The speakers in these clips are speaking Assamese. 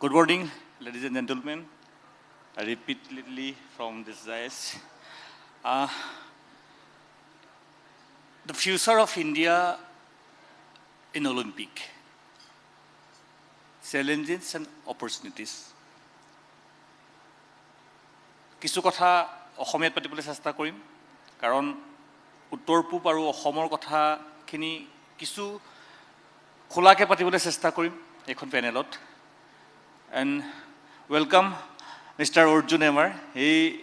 Good morning, ladies and gentlemen. Repeatedly from this dais. The future of India in Olympic. Challenges and opportunities. কিছু কথা অসমীয়াত পাতিবলৈ চেষ্টা কৰিম কাৰণ উত্তৰ পূব আৰু অসমৰ কথাখিনি কিছু খোলাকৈ পাতিবলৈ চেষ্টা কৰিম এইখন পেনেলত and welcome Mr. Arjun Emar. He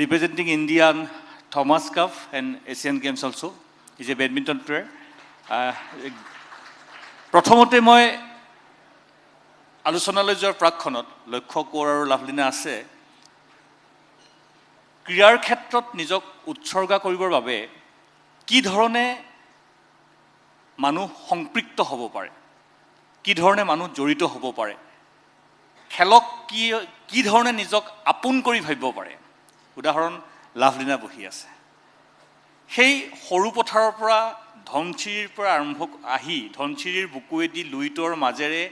representing India on Thomas Cup and Asian Games also. He's a badminton player. প্ৰথমতে মই আলোচনালৈ যোৱাৰ প্ৰাকখনত লক্ষ্য কোঁৱৰ আৰু লাভলীনা আছে ক্ৰীড়াৰ ক্ষেত্ৰত নিজক উৎসৰ্গা কৰিবৰ বাবে কি ধৰণে মানুহ সংপৃক্ত হ'ব পাৰে কি ধৰণে মানুহ জড়িত হ'ব পাৰে খেলক কি ধৰণে নিজক আপোন কৰি ভাবিব পাৰে উদাহৰণ লাভলীনা বহি আছে সেই সৰু পথাৰৰ পৰা ধনচিৰিৰ পৰা আৰম্ভ আহি ধনচিৰিৰ বুকুৱেদি লুইতৰ মাজেৰে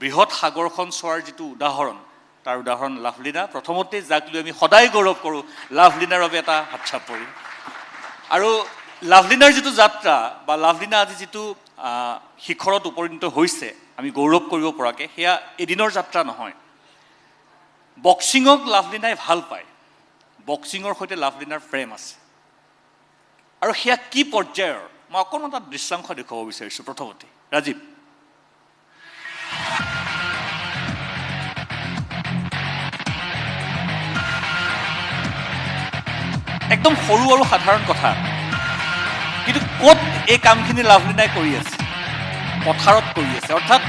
বৃহৎ সাগৰখন চোৱাৰ যিটো উদাহৰণ তাৰ উদাহৰণ লাভলীনা প্ৰথমতে যাক লৈ আমি সদায় গৌৰৱ কৰোঁ লাভলীনাৰ বাবে এটা হাতচাপৰি আৰু লাভলীনাৰ যিটো যাত্ৰা বা লাভলীনা আজি যিটো শিখৰত উপনীত হৈছে আমি গৌৰৱ কৰিব পৰাকৈ সেয়া এদিনৰ যাত্ৰা নহয় বক্সিঙক লাভলীনাই ভাল পায় বক্সিঙৰ সৈতে লাভলীনাৰ প্ৰেম আছে আৰু সেয়া কি পৰ্যায়ৰ মই অকণমান এটা দৃশ্যাংশ দেখুৱাব বিচাৰিছোঁ প্ৰথমতে ৰাজীৱ একদম সৰু আৰু সাধাৰণ কথা কিন্তু ক'ত এই কামখিনি লাভলীনাই কৰি আছে পথাৰত কৰি আছে অৰ্থাৎ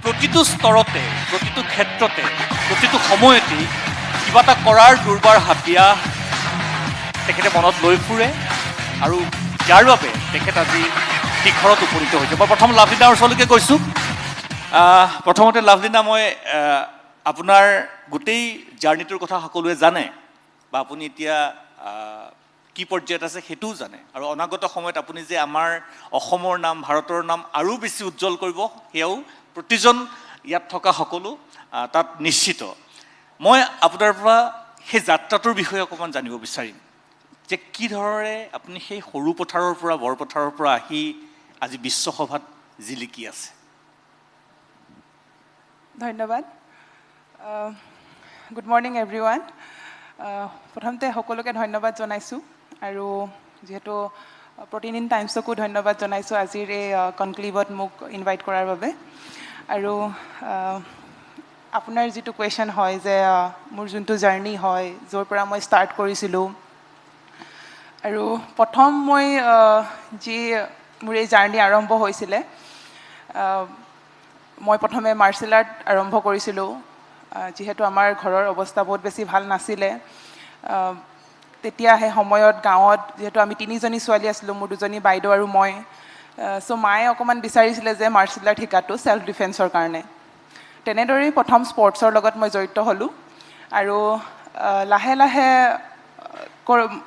প্ৰতিটো স্তৰতে প্ৰতিটো ক্ষেত্ৰতে প্ৰতিটো সময়তে কিবা এটা কৰাৰ দুৰ্বাৰ হাতিয়া তেখেতে মনত লৈ ফুৰে আৰু যাৰ বাবে তেখেত আজি শিখৰত উপনীত হৈছে মই প্ৰথম লাভলীনাৰ ওচৰলৈকে গৈছোঁ প্ৰথমতে লাভলীনা মই আপোনাৰ গোটেই জাৰ্ণিটোৰ কথা সকলোৱে জানে বা আপুনি এতিয়া কি পৰ্যায়ত আছে সেইটোও জানে আৰু অনাগত সময়ত আপুনি যে আমাৰ অসমৰ নাম ভাৰতৰ নাম আৰু বেছি উজ্জ্বল কৰিব সেয়াও প্ৰতিজন ইয়াত থকা সকলো তাত নিশ্চিত মই আপোনাৰ পৰা সেই যাত্ৰাটোৰ বিষয়ে অকণমান জানিব বিচাৰিম যে কি ধৰণে আপুনি সেই সৰু পথাৰৰ পৰা বৰপথাৰৰ পৰা আহি আজি বিশ্বসভাত জিলিকি আছে ধন্যবাদ গুড মৰ্ণিং এভৰিৱান প্ৰথমতে সকলোকে ধন্যবাদ জনাইছোঁ আৰু যিহেতু প্ৰতিদিন টাইমছকো ধন্যবাদ জনাইছোঁ আজিৰ এই কনক্লেভত মোক ইনভাইট কৰাৰ বাবে আৰু আপোনাৰ যিটো কুৱেশ্যন হয় যে মোৰ যোনটো জাৰ্ণি হয় য'ৰ পৰা মই ষ্টাৰ্ট কৰিছিলোঁ আৰু প্ৰথম মই যি মোৰ এই জাৰ্ণি আৰম্ভ হৈছিলে মই প্ৰথমে মাৰ্চেল আৰ্ট আৰম্ভ কৰিছিলোঁ যিহেতু আমাৰ ঘৰৰ অৱস্থা বহুত বেছি ভাল নাছিলে তেতিয়া সেই সময়ত গাঁৱত যিহেতু আমি তিনিজনী ছোৱালী আছিলোঁ মোৰ দুজনী বাইদেউ আৰু মই চ' মায়ে অকণমান বিচাৰিছিলে যে মাৰ্চেল আৰ্ট শিকাটো ছেল্ফ ডিফেন্সৰ কাৰণে তেনেদৰেই প্ৰথম স্পৰ্টছৰ লগত মই জড়িত হ'লোঁ আৰু লাহে লাহে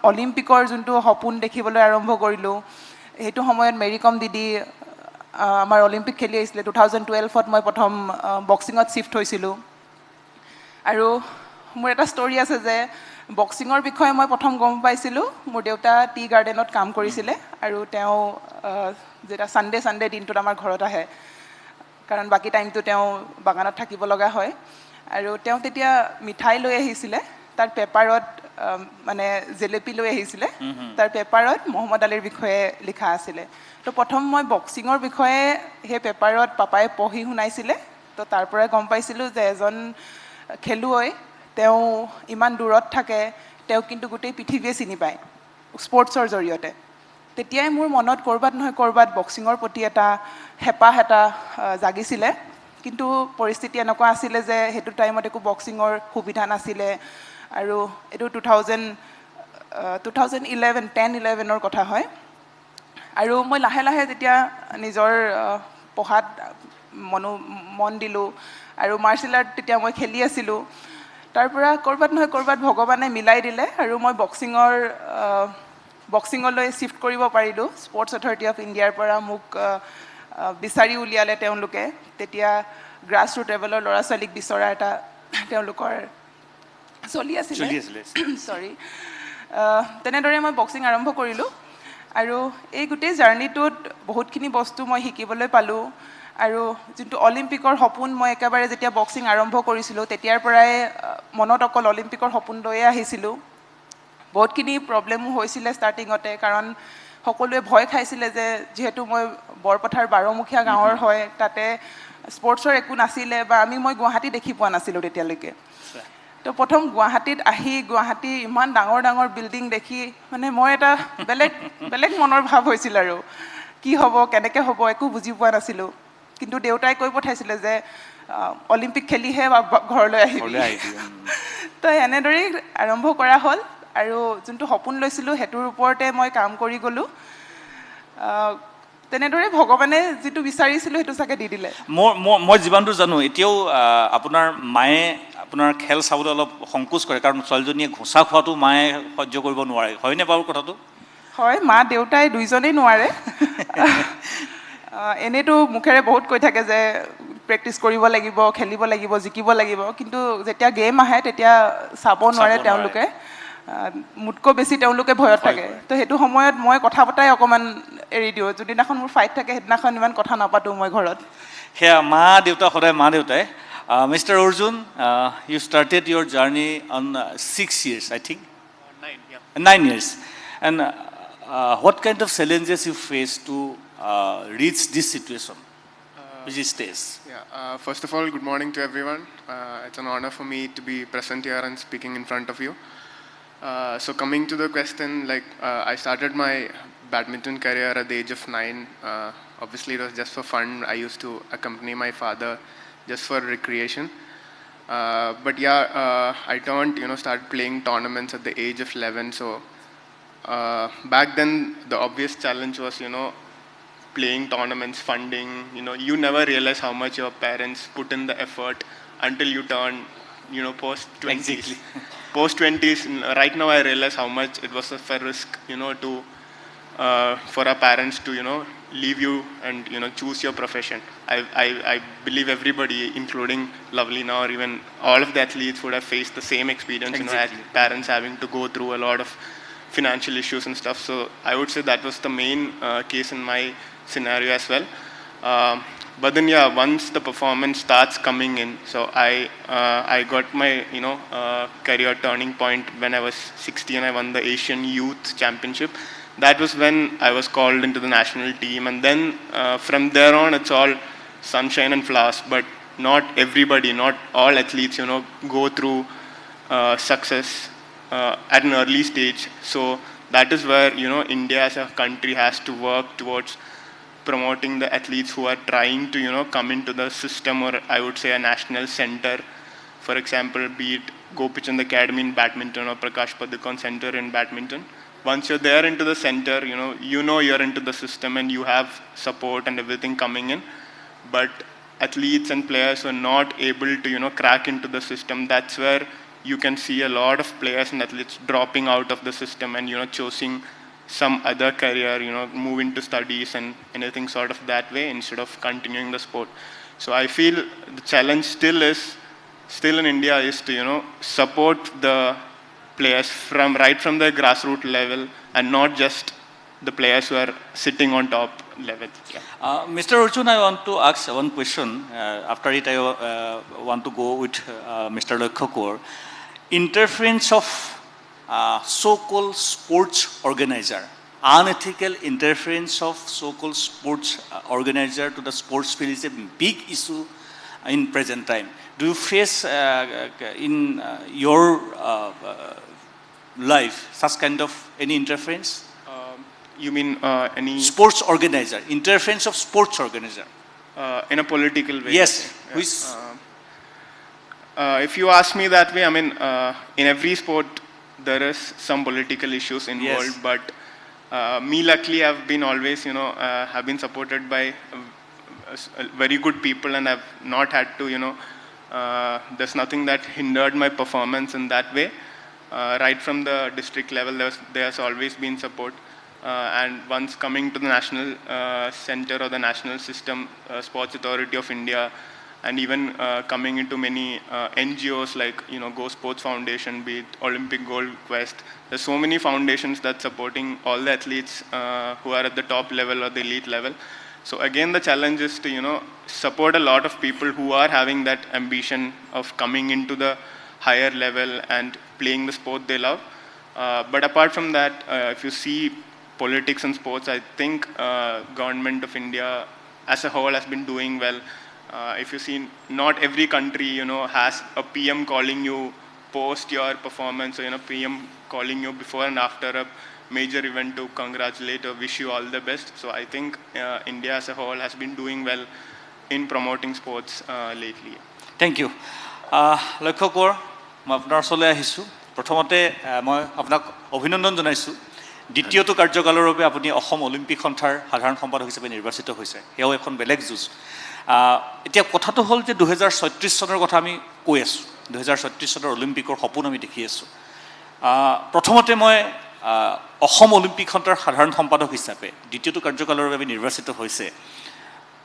অলিম্পিকৰ যোনটো সপোন দেখিবলৈ আৰম্ভ কৰিলোঁ সেইটো সময়ত মেৰী কম দিদি আমাৰ অলিম্পিক খেলি আহিছিলে 2012ত মই প্ৰথম বক্সিঙত শ্বিফ্ট হৈছিলোঁ আৰু মোৰ এটা ষ্টৰি আছে যে বক্সিঙৰ বিষয়ে মই প্ৰথম গম পাইছিলোঁ মোৰ দেউতা টি গাৰ্ডেনত কাম কৰিছিলে আৰু তেওঁ যেতিয়া ছানডে দিনটোত আমাৰ ঘৰত আহে কাৰণ বাকী টাইমটো তেওঁ বাগানত থাকিব লগা হয় আৰু তেওঁ তেতিয়া মিঠাই লৈ আহিছিলে তাৰ পেপাৰত মানে জেলেপি লৈ আহিছিলে তাৰ পেপাৰত মহম্মদ আলীৰ বিষয়ে লিখা আছিলে তো প্ৰথম মই বক্সিঙৰ বিষয়ে সেই পেপাৰত পাপাই পঢ়ি শুনাইছিলে তো তাৰ পৰাই গম পাইছিলোঁ যে এজন খেলুৱৈ তেওঁ ইমান দূৰত থাকে তেওঁ কিন্তু গোটেই পৃথিৱীয়ে চিনি পায় স্পৰ্টছৰ জৰিয়তে তেতিয়াই মোৰ মনত ক'ৰবাত নহয় ক'ৰবাত বক্সিঙৰ প্ৰতি এটা হেঁপাহ এটা জাগিছিলে কিন্তু পৰিস্থিতি এনেকুৱা আছিলে যে সেইটো টাইমত একো বক্সিঙৰ সুবিধা নাছিলে আৰু এইটো 2011ৰ কথা হয় আৰু মই লাহে লাহে যেতিয়া নিজৰ পঢ়াত মন দিলোঁ আৰু মাৰ্চেল আৰ্ট তেতিয়া মই খেলি আছিলোঁ তাৰ পৰা ক'ৰবাত নহয় ক'ৰবাত ভগৱানে মিলাই দিলে আৰু মই বক্সিঙলৈ শ্বিফ্ট কৰিব পাৰিলোঁ স্পৰ্টছ অথৰিটি অফ ইণ্ডিয়াৰ পৰা মোক বিচাৰি উলিয়ালে তেওঁলোকে তেতিয়া গ্ৰাছ ৰুট লেভেলৰ ল'ৰা ছোৱালীক বিচৰা এটা তেওঁলোকৰ চলি আছিলে চৰি তেনেদৰে মই বক্সিং আৰম্ভ কৰিলোঁ আৰু এই গোটেই জাৰ্ণিটোত বহুতখিনি বস্তু মই শিকিবলৈ পালোঁ আৰু যোনটো অলিম্পিকৰ সপোন মই একেবাৰে যেতিয়া বক্সিং আৰম্ভ কৰিছিলোঁ তেতিয়াৰ পৰাই মনত অকল অলিম্পিকৰ সপোন লৈয়ে আহিছিলোঁ বহুতখিনি প্ৰব্লেমো হৈছিলে ষ্টাৰ্টিঙতে কাৰণ সকলোৱে ভয় খাইছিলে যে যিহেতু মই বৰপথাৰ বাৰমুখীয়া গাঁৱৰ হয় তাতে স্পৰ্টছৰ একো নাছিলে বা মই গুৱাহাটী দেখি পোৱা নাছিলোঁ তেতিয়ালৈকে তো প্ৰথম গুৱাহাটীত আহি গুৱাহাটী ইমান ডাঙৰ ডাঙৰ বিল্ডিং দেখি মানে মই এটা বেলেগ মনৰ ভাৱ হৈছিল আৰু কি হ'ব কেনেকৈ হ'ব একো বুজি পোৱা নাছিলোঁ কিন্তু দেউতাই কৈ পঠাইছিলে যে অলিম্পিক খেলিহে ঘৰলৈ আহিবি তো এনেদৰেই আৰম্ভ কৰা হ'ল আৰু যোনটো সপোন লৈছিলোঁ সেইটোৰ ওপৰতে মই কাম কৰি গ'লোঁ তেনেদৰে ভগৱানে যিটো বিচাৰিছিলোঁ সেইটো চাগে দি দিলে মই যিমানটো জানো এতিয়াও আপোনাৰ মায়ে আপোনাৰ খেল চাবলৈ অলপ সংকোচ কৰে কাৰণ ছোৱালীজনীয়ে ঘোচা খোৱাটো মায়ে সহ্য কৰিব নোৱাৰে হয়নে বাৰু কথাটো হয় মা দেউতাই দুইজনেই নোৱাৰে এনেইতো মুখেৰে বহুত কৈ থাকে যে প্ৰেক্টিছ কৰিব লাগিব খেলিব লাগিব জিকিব লাগিব কিন্তু যেতিয়া গেম আহে তেতিয়া চাব নোৱাৰে তেওঁলোকে মোতকৈ বেছি তেওঁলোকে ভয়ত থাকে তো সেইটো সময়ত মই কথা পতাই অকণমান এৰি দিওঁ যোনদিনাখন মোৰ ফাইট থাকে সেইদিনাখন ইমান কথা নাপাতোঁ মই ঘৰত সেয়া মা দেউতা সদায় মা দেউতাই Mr. Arjun, you started your journey on 6 years, I think? 9 years. And what kind of challenges you faced to reach this situation, which is stage? First of all, good morning to everyone. It's an honor for me to be present here and speaking in front of you. So coming to the question, I started my badminton career at the age of 9. Obviously, it was just for fun. I used to accompany my father just for recreation. But I started playing tournaments at the age of 11. So back then, the obvious challenge was, playing tournaments, funding. You never realize how much your parents put in the effort until you turn, post 20s. Exactly. Post 20s, right now I realize how much it was a fair risk, for our parents to, leave you and, choose your profession. I believe everybody, including Lovelina or even all of the athletes would have faced the same experience, Exactly. as parents having to go through a lot of financial issues and stuff. So I would say that was the main case in my scenario as well. But then, once the performance starts coming in, so I got my, career turning point when I was 16. I won the Asian Youth Championship. That was when I was called into the national team. And then from there on, it's all sunshine and flowers. But not everybody, not all athletes, go through success at an early stage. So that is where, India as a country has to work towards promoting the athletes who are trying to, come into the system, or I would say a national center. For example, be it Gopichand Academy in badminton or Prakash Padukone Center in badminton. Once you're there into the center, you're into the system and you have support and everything coming in. But athletes and players who are not able to, crack into the system, that's where you can see a lot of players and athletes dropping out of the system and, choosing some other career, move into studies and anything sort of that way instead of continuing the sport. So I feel the challenge still in India is to, support the players right from the grassroots level and not just the players who are sitting on top level. Mr. Arjun, I want to ask one question. After it, I want to go with Mr. Lokhakor. Interference of so-called sports organizer, unethical interference of so-called sports organizer to the sports field is a big issue in present time. Do you face in your life such kind of any interference? You mean any sports organizer, interference of sports organizer? In a political way? Yes. If you ask me that way, in every sport there is some political issues involved. Yes. But me, luckily, I've been always, have been supported by very good people, and I've not had to, there's nothing that hindered my performance in that way. Right from the district level, there's always been support. And once coming to the national center or the national system, Sports Authority of India, and even coming into many NGOs like Go Sports Foundation, be it Olympic Gold Quest. There's so many foundations that's supporting all the athletes who are at the top level or the elite level. So again, the challenge is to support a lot of people who are having that ambition of coming into the higher level and playing the sport they love. But apart from that, if you see politics and sports, I think government of India as a whole has been doing well. If you see, not every country has a PM calling you post your performance, or PM calling you before and after a major event to congratulate or wish you all the best. So I think India as a whole has been doing well in promoting sports lately. Thank you. লক্ষ্য কৰ মই আপোনাৰ ওচৰলৈ আহিছোঁ প্ৰথমতে মই আপোনাক অভিনন্দন জনাইছোঁ দ্বিতীয়টো কাৰ্যকালৰ বাবে আপুনি অসম অলিম্পিক সন্থাৰ সাধাৰণ সম্পাদক হিচাপে নিৰ্বাচিত হৈছে এয়াও এখন বেলেগ যুঁজ এতিয়া কথাটো হ'ল যে 2036 চনৰ কথা আমি কৈ আছোঁ 2036 চনৰ অলিম্পিকৰ সপোন আমি দেখি আছোঁ প্ৰথমতে মই অসম অলিম্পিক সন্থাৰ সাধাৰণ সম্পাদক হিচাপে দ্বিতীয়টো কাৰ্যকালৰ বাবে নিৰ্বাচিত হৈছে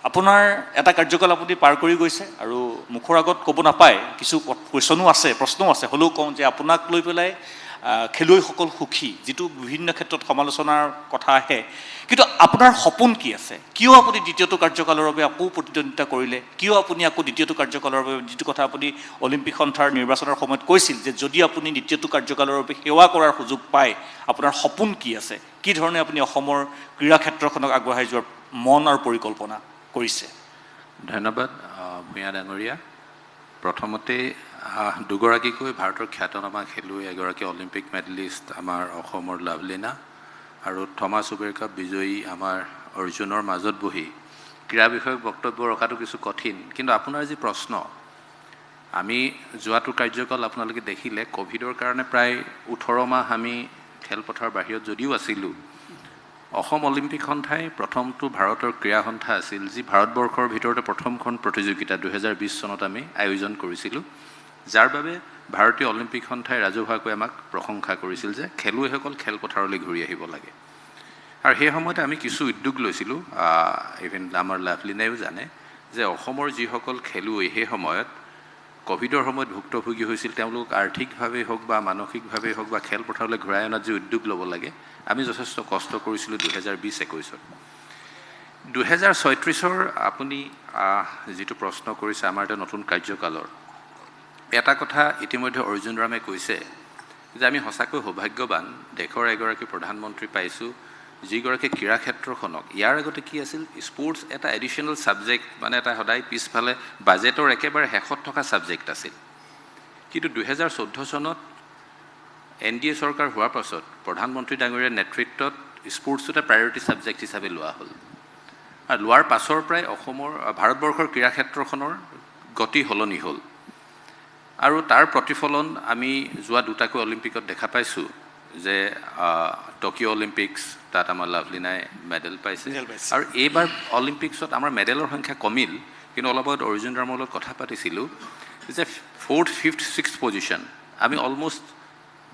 আপোনাৰ এটা কাৰ্যকাল আপুনি পাৰ কৰি গৈছে আৰু মুখৰ আগত ক'ব নাপায় কিছু কুৱেশ্যনো আছে প্ৰশ্নও আছে হ'লেও কওঁ যে আপোনাক লৈ পেলাই খেলুৱৈসকল সুখী যিটো বিভিন্ন ক্ষেত্ৰত সমালোচনাৰ কথা আহে কিন্তু আপোনাৰ সপোন কি আছে কিয় আপুনি দ্বিতীয়টো কাৰ্যকালৰ বাবে আকৌ প্ৰতিদ্বন্দ্বিতা কৰিলে কিয় আপুনি আকৌ দ্বিতীয়টো কাৰ্যকালৰ বাবে যিটো কথা আপুনি অলিম্পিক সন্থাৰ নিৰ্বাচনৰ সময়ত কৈছিল যে যদি আপুনি দ্বিতীয়টো কাৰ্যকালৰ বাবে সেৱা কৰাৰ সুযোগ পায় আপোনাৰ সপোন কি আছে কি ধৰণে আপুনি অসমৰ ক্ৰীড়া ক্ষেত্ৰখনক আগবঢ়াই যোৱাৰ মন আৰু পৰিকল্পনা কৰিছে ধন্যবাদ ভূঞা ডাঙৰীয়া প্ৰথমতে দুগৰাকীকৈ ভাৰতৰ খ্যাতনামা খেলুৱৈ এগৰাকী অলিম্পিক মেডেলিষ্ট আমাৰ অসমৰ লাভলীনা আৰু থমাছ উবেৰ কাপ বিজয়ী আমাৰ অৰ্জুনৰ মাজত বহি ক্ৰীড়া বিষয়ক বক্তব্য ৰখাটো কিছু কঠিন কিন্তু আপোনাৰ যি প্ৰশ্ন আমি যোৱাটো কাৰ্যকাল আপোনালোকে দেখিলে কোভিডৰ কাৰণে প্ৰায় 18 মাহ আমি খেলপথাৰৰ বাহিৰত যদিও আছিলোঁ অসম অলিম্পিক সন্থাই প্ৰথমটো ভাৰতৰ ক্ৰীড়া সন্থা আছিল যি ভাৰতবৰ্ষৰ ভিতৰতে প্ৰথমখন প্ৰতিযোগিতা 2020 চনত আমি আয়োজন কৰিছিলোঁ যাৰ বাবে ভাৰতীয় অলিম্পিক সন্থাই ৰাজহুৱাকৈ আমাক প্ৰশংসা কৰিছিল যে খেলুৱৈসকল খেলপথাৰলৈ ঘূৰি আহিব লাগে আৰু সেই সময়তে আমি কিছু উদ্যোগ লৈছিলোঁ ইভেন আমাৰ লাভলীনাইও জানে যে অসমৰ যিসকল খেলুৱৈ সেই সময়ত কোভিডৰ সময়ত ভুক্তভোগী হৈছিল তেওঁলোক আৰ্থিকভাৱে হওক বা মানসিকভাৱে হওক বা খেলপথাৰলৈ ঘূৰাই অনাত যি উদ্যোগ ল'ব লাগে আমি যথেষ্ট কষ্ট কৰিছিলোঁ 2020-21ত 2036ৰ আপুনি যিটো প্ৰশ্ন কৰিছে আমাৰ এটা নতুন কাৰ্যকালৰ এটা কথা ইতিমধ্যে অৰ্জুন ৰামে কৈছে যে আমি সঁচাকৈ সৌভাগ্যৱান দেশৰ এগৰাকী প্ৰধানমন্ত্ৰী পাইছোঁ যিগৰাকী ক্ৰীড়া ক্ষেত্ৰখনক ইয়াৰ আগতে কি আছিল স্পৰ্টছ এটা এডিশ্যনেল ছাবজেক্ট মানে এটা সদায় পিছফালে বাজেটৰ একেবাৰে শেষত থকা ছাবজেক্ট আছিল কিন্তু 2014 চনত NDA চৰকাৰ হোৱাৰ পাছত প্ৰধানমন্ত্ৰী ডাঙৰীয়াৰ নেতৃত্বত স্পৰ্টছ এটা প্ৰায়ৰিটি ছাবজেক্ট হিচাপে লোৱা হ'ল আৰু লোৱাৰ পাছৰ পৰাই অসমৰ ভাৰতবৰ্ষৰ ক্ৰীড়া ক্ষেত্ৰখনৰ গতি সলনি হ'ল আৰু তাৰ প্ৰতিফলন আমি যোৱা দুটাকৈ অলিম্পিকত দেখা পাইছোঁ যে টকিঅ' অলিম্পিক্স তাত আমাৰ লাভলীনাই মেডেল পাইছে আৰু এইবাৰ অলিম্পিক্সত আমাৰ মেডেলৰ সংখ্যা কমিল কিন্তু অলপত অৰ্জুন ৰামৰ লগত কথা পাতিছিলোঁ যে 4th, 5th, 6th পজিশ্যন আমি অলমষ্ট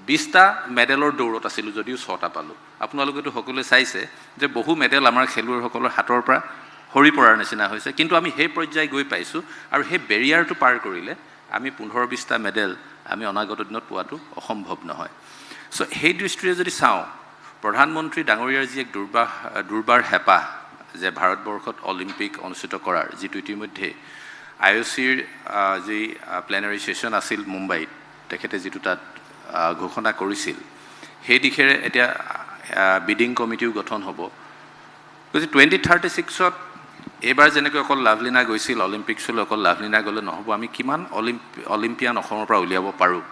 20টা মেডেলৰ দৌৰত আছিলোঁ যদিও 6টা পালোঁ আপোনালোকেতো সকলোৱে চাইছে যে বহু মেডেল আমাৰ খেলুৱৈসকলৰ হাতৰ পৰা সৰি পৰাৰ নিচিনা হৈছে কিন্তু আমি সেই পৰ্যায় গৈ পাইছোঁ আৰু সেই বেৰিয়াৰটো পাৰ কৰিলে আমি 15-20টা মেডেল আমি অনাগত দিনত পোৱাটো অসম্ভৱ নহয় সো সেই দৃষ্টিৰে যদি চাওঁ প্ৰধানমন্ত্ৰী ডাঙৰীয়াৰ যি এক দুৰ্বাৰ হেঁপাহ যে ভাৰতবৰ্ষত অলিম্পিক অনুষ্ঠিত কৰাৰ যিটো ইতিমধ্যে IOCৰ যি প্লেনাৰী ছেশ্যন আছিল মুম্বাইত তেখেতে যিটো তাত ঘোষণা কৰিছিল সেই দিশে এতিয়া বিডিং কমিটিও গঠন হ'ব গতিকে 2036ত এইবাৰ যেনেকৈ অকল লাভলীনা গৈছিল অলিম্পিক্সলৈ অকল লাভলীনা গ'লে নহ'ব আমি কিমান অলিম্পিয়ান অসমৰ পৰা উলিয়াব পাৰোঁ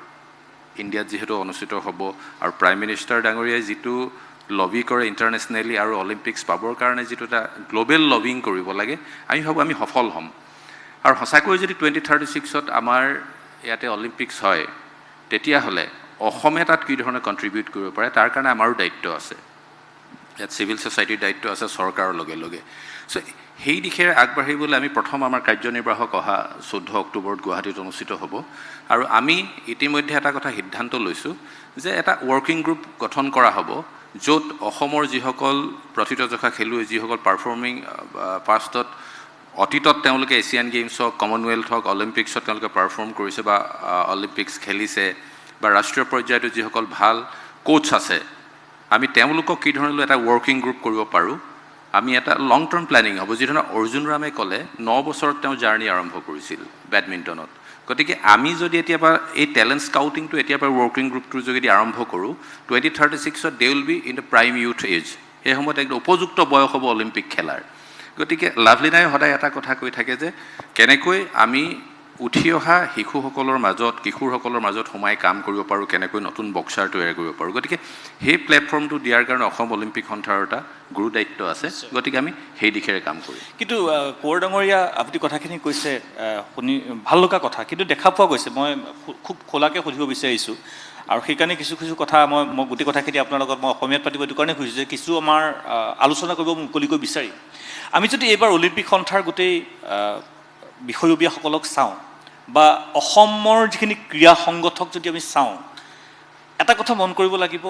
ইণ্ডিয়াত যিহেতু অনুষ্ঠিত হ'ব আৰু প্ৰাইম মিনিষ্টাৰ ডাঙৰীয়াই যিটো লবি কৰে ইণ্টাৰনেশ্যনেলি আৰু অলিম্পিক্স পাবৰ কাৰণে যিটো এটা গ্ল'বেল লবিং কৰিব লাগে আমি ভাবোঁ আমি সফল হ'ম আৰু সঁচাকৈ যদি 2036ত আমাৰ ইয়াতে অলিম্পিক্স হয় তেতিয়াহ'লে অসমে তাত কি ধৰণে কণ্ট্ৰিবিউট কৰিব পাৰে তাৰ কাৰণে আমাৰো দায়িত্ব আছে ইয়াত চিভিল ছ'চাইটিৰ দায়িত্ব আছে চৰকাৰৰ লগে লগে চ' সেই দিশে আগবাঢ়িবলৈ আমি প্ৰথম আমাৰ কাৰ্যনিৰ্বাহক অহা 14 অক্টোবৰত গুৱাহাটীত অনুষ্ঠিত হ'ব আৰু আমি ইতিমধ্যে এটা কথা সিদ্ধান্ত লৈছোঁ যে এটা ৱৰ্কিং গ্ৰুপ গঠন কৰা হ'ব য'ত অসমৰ যিসকল প্ৰথিতযশা খেলুৱৈ যিসকল পাৰফৰ্মিং পাষ্টত অতীতত তেওঁলোকে এছিয়ান গেমছ হওক কমনৱেলথ হওক অলিম্পিক্সত তেওঁলোকে পাৰফৰ্ম কৰিছে বা অলিম্পিক্স খেলিছে বা ৰাষ্ট্ৰীয় পৰ্যায়তো যিসকল ভাল কোচ আছে আমি তেওঁলোকক কি ধৰণে এটা ৱৰ্কিং গ্ৰুপ কৰিব পাৰোঁ আমি এটা লং টাৰ্ম প্লেনিং হ'ব যিধৰণে অৰ্জুন ৰামে ক'লে 9 বছৰত তেওঁ জাৰ্ণি আৰম্ভ কৰিছিল বেডমিণ্টনত গতিকে আমি যদি এতিয়াৰ পৰা এই টেলেণ্ট স্কাউটিংটো এতিয়াৰ পৰা ৱৰ্কিং গ্ৰুপটোৰ যোগেদি আৰম্ভ কৰোঁ 2036ত they will be in the prime youth age সেই সময়ত একদম উপযুক্ত বয়স হ'ব অলিম্পিক খেলাৰ গতিকে লাভলীনাই সদায় এটা কথা কৈ থাকে যে কেনেকৈ আমি উঠি অহা শিশুসকলৰ মাজত কিশোৰসকলৰ মাজত সোমাই কাম কৰিব পাৰোঁ কেনেকৈ নতুন বক্সাৰ তৈয়াৰ কৰিব পাৰোঁ গতিকে সেই প্লেটফৰ্মটো দিয়াৰ কাৰণে অসম অলিম্পিক সন্থাৰ এটা গুৰু দায়িত্ব আছে গতিকে আমি সেই দিশেৰে কাম কৰিম কিন্তু কোঁৱৰ ডাঙৰীয়া আপুনি কথাখিনি কৈছে শুনি ভাল লগা কথা কিন্তু দেখা পোৱা গৈছে মই খুব খোলাকৈ সুধিব বিচাৰিছোঁ আৰু সেইকাৰণে কিছু কিছু কথা মই গোটেই কথাখিনি আপোনাৰ লগত মই অসমীয়াত পাতিব এইটো কাৰণে খুজিছোঁ যে কিছু আমাৰ আলোচনা কৰিব মুকলিকৈ বিচাৰিম আমি যদি এইবাৰ অলিম্পিক সন্থাৰ গোটেই বিষয়ববীয়াসকলক চাওঁ বা অসমৰ যিখিনি ক্ৰীড়া সংগঠক যদি আমি চাওঁ এটা কথা মন কৰিব লাগিব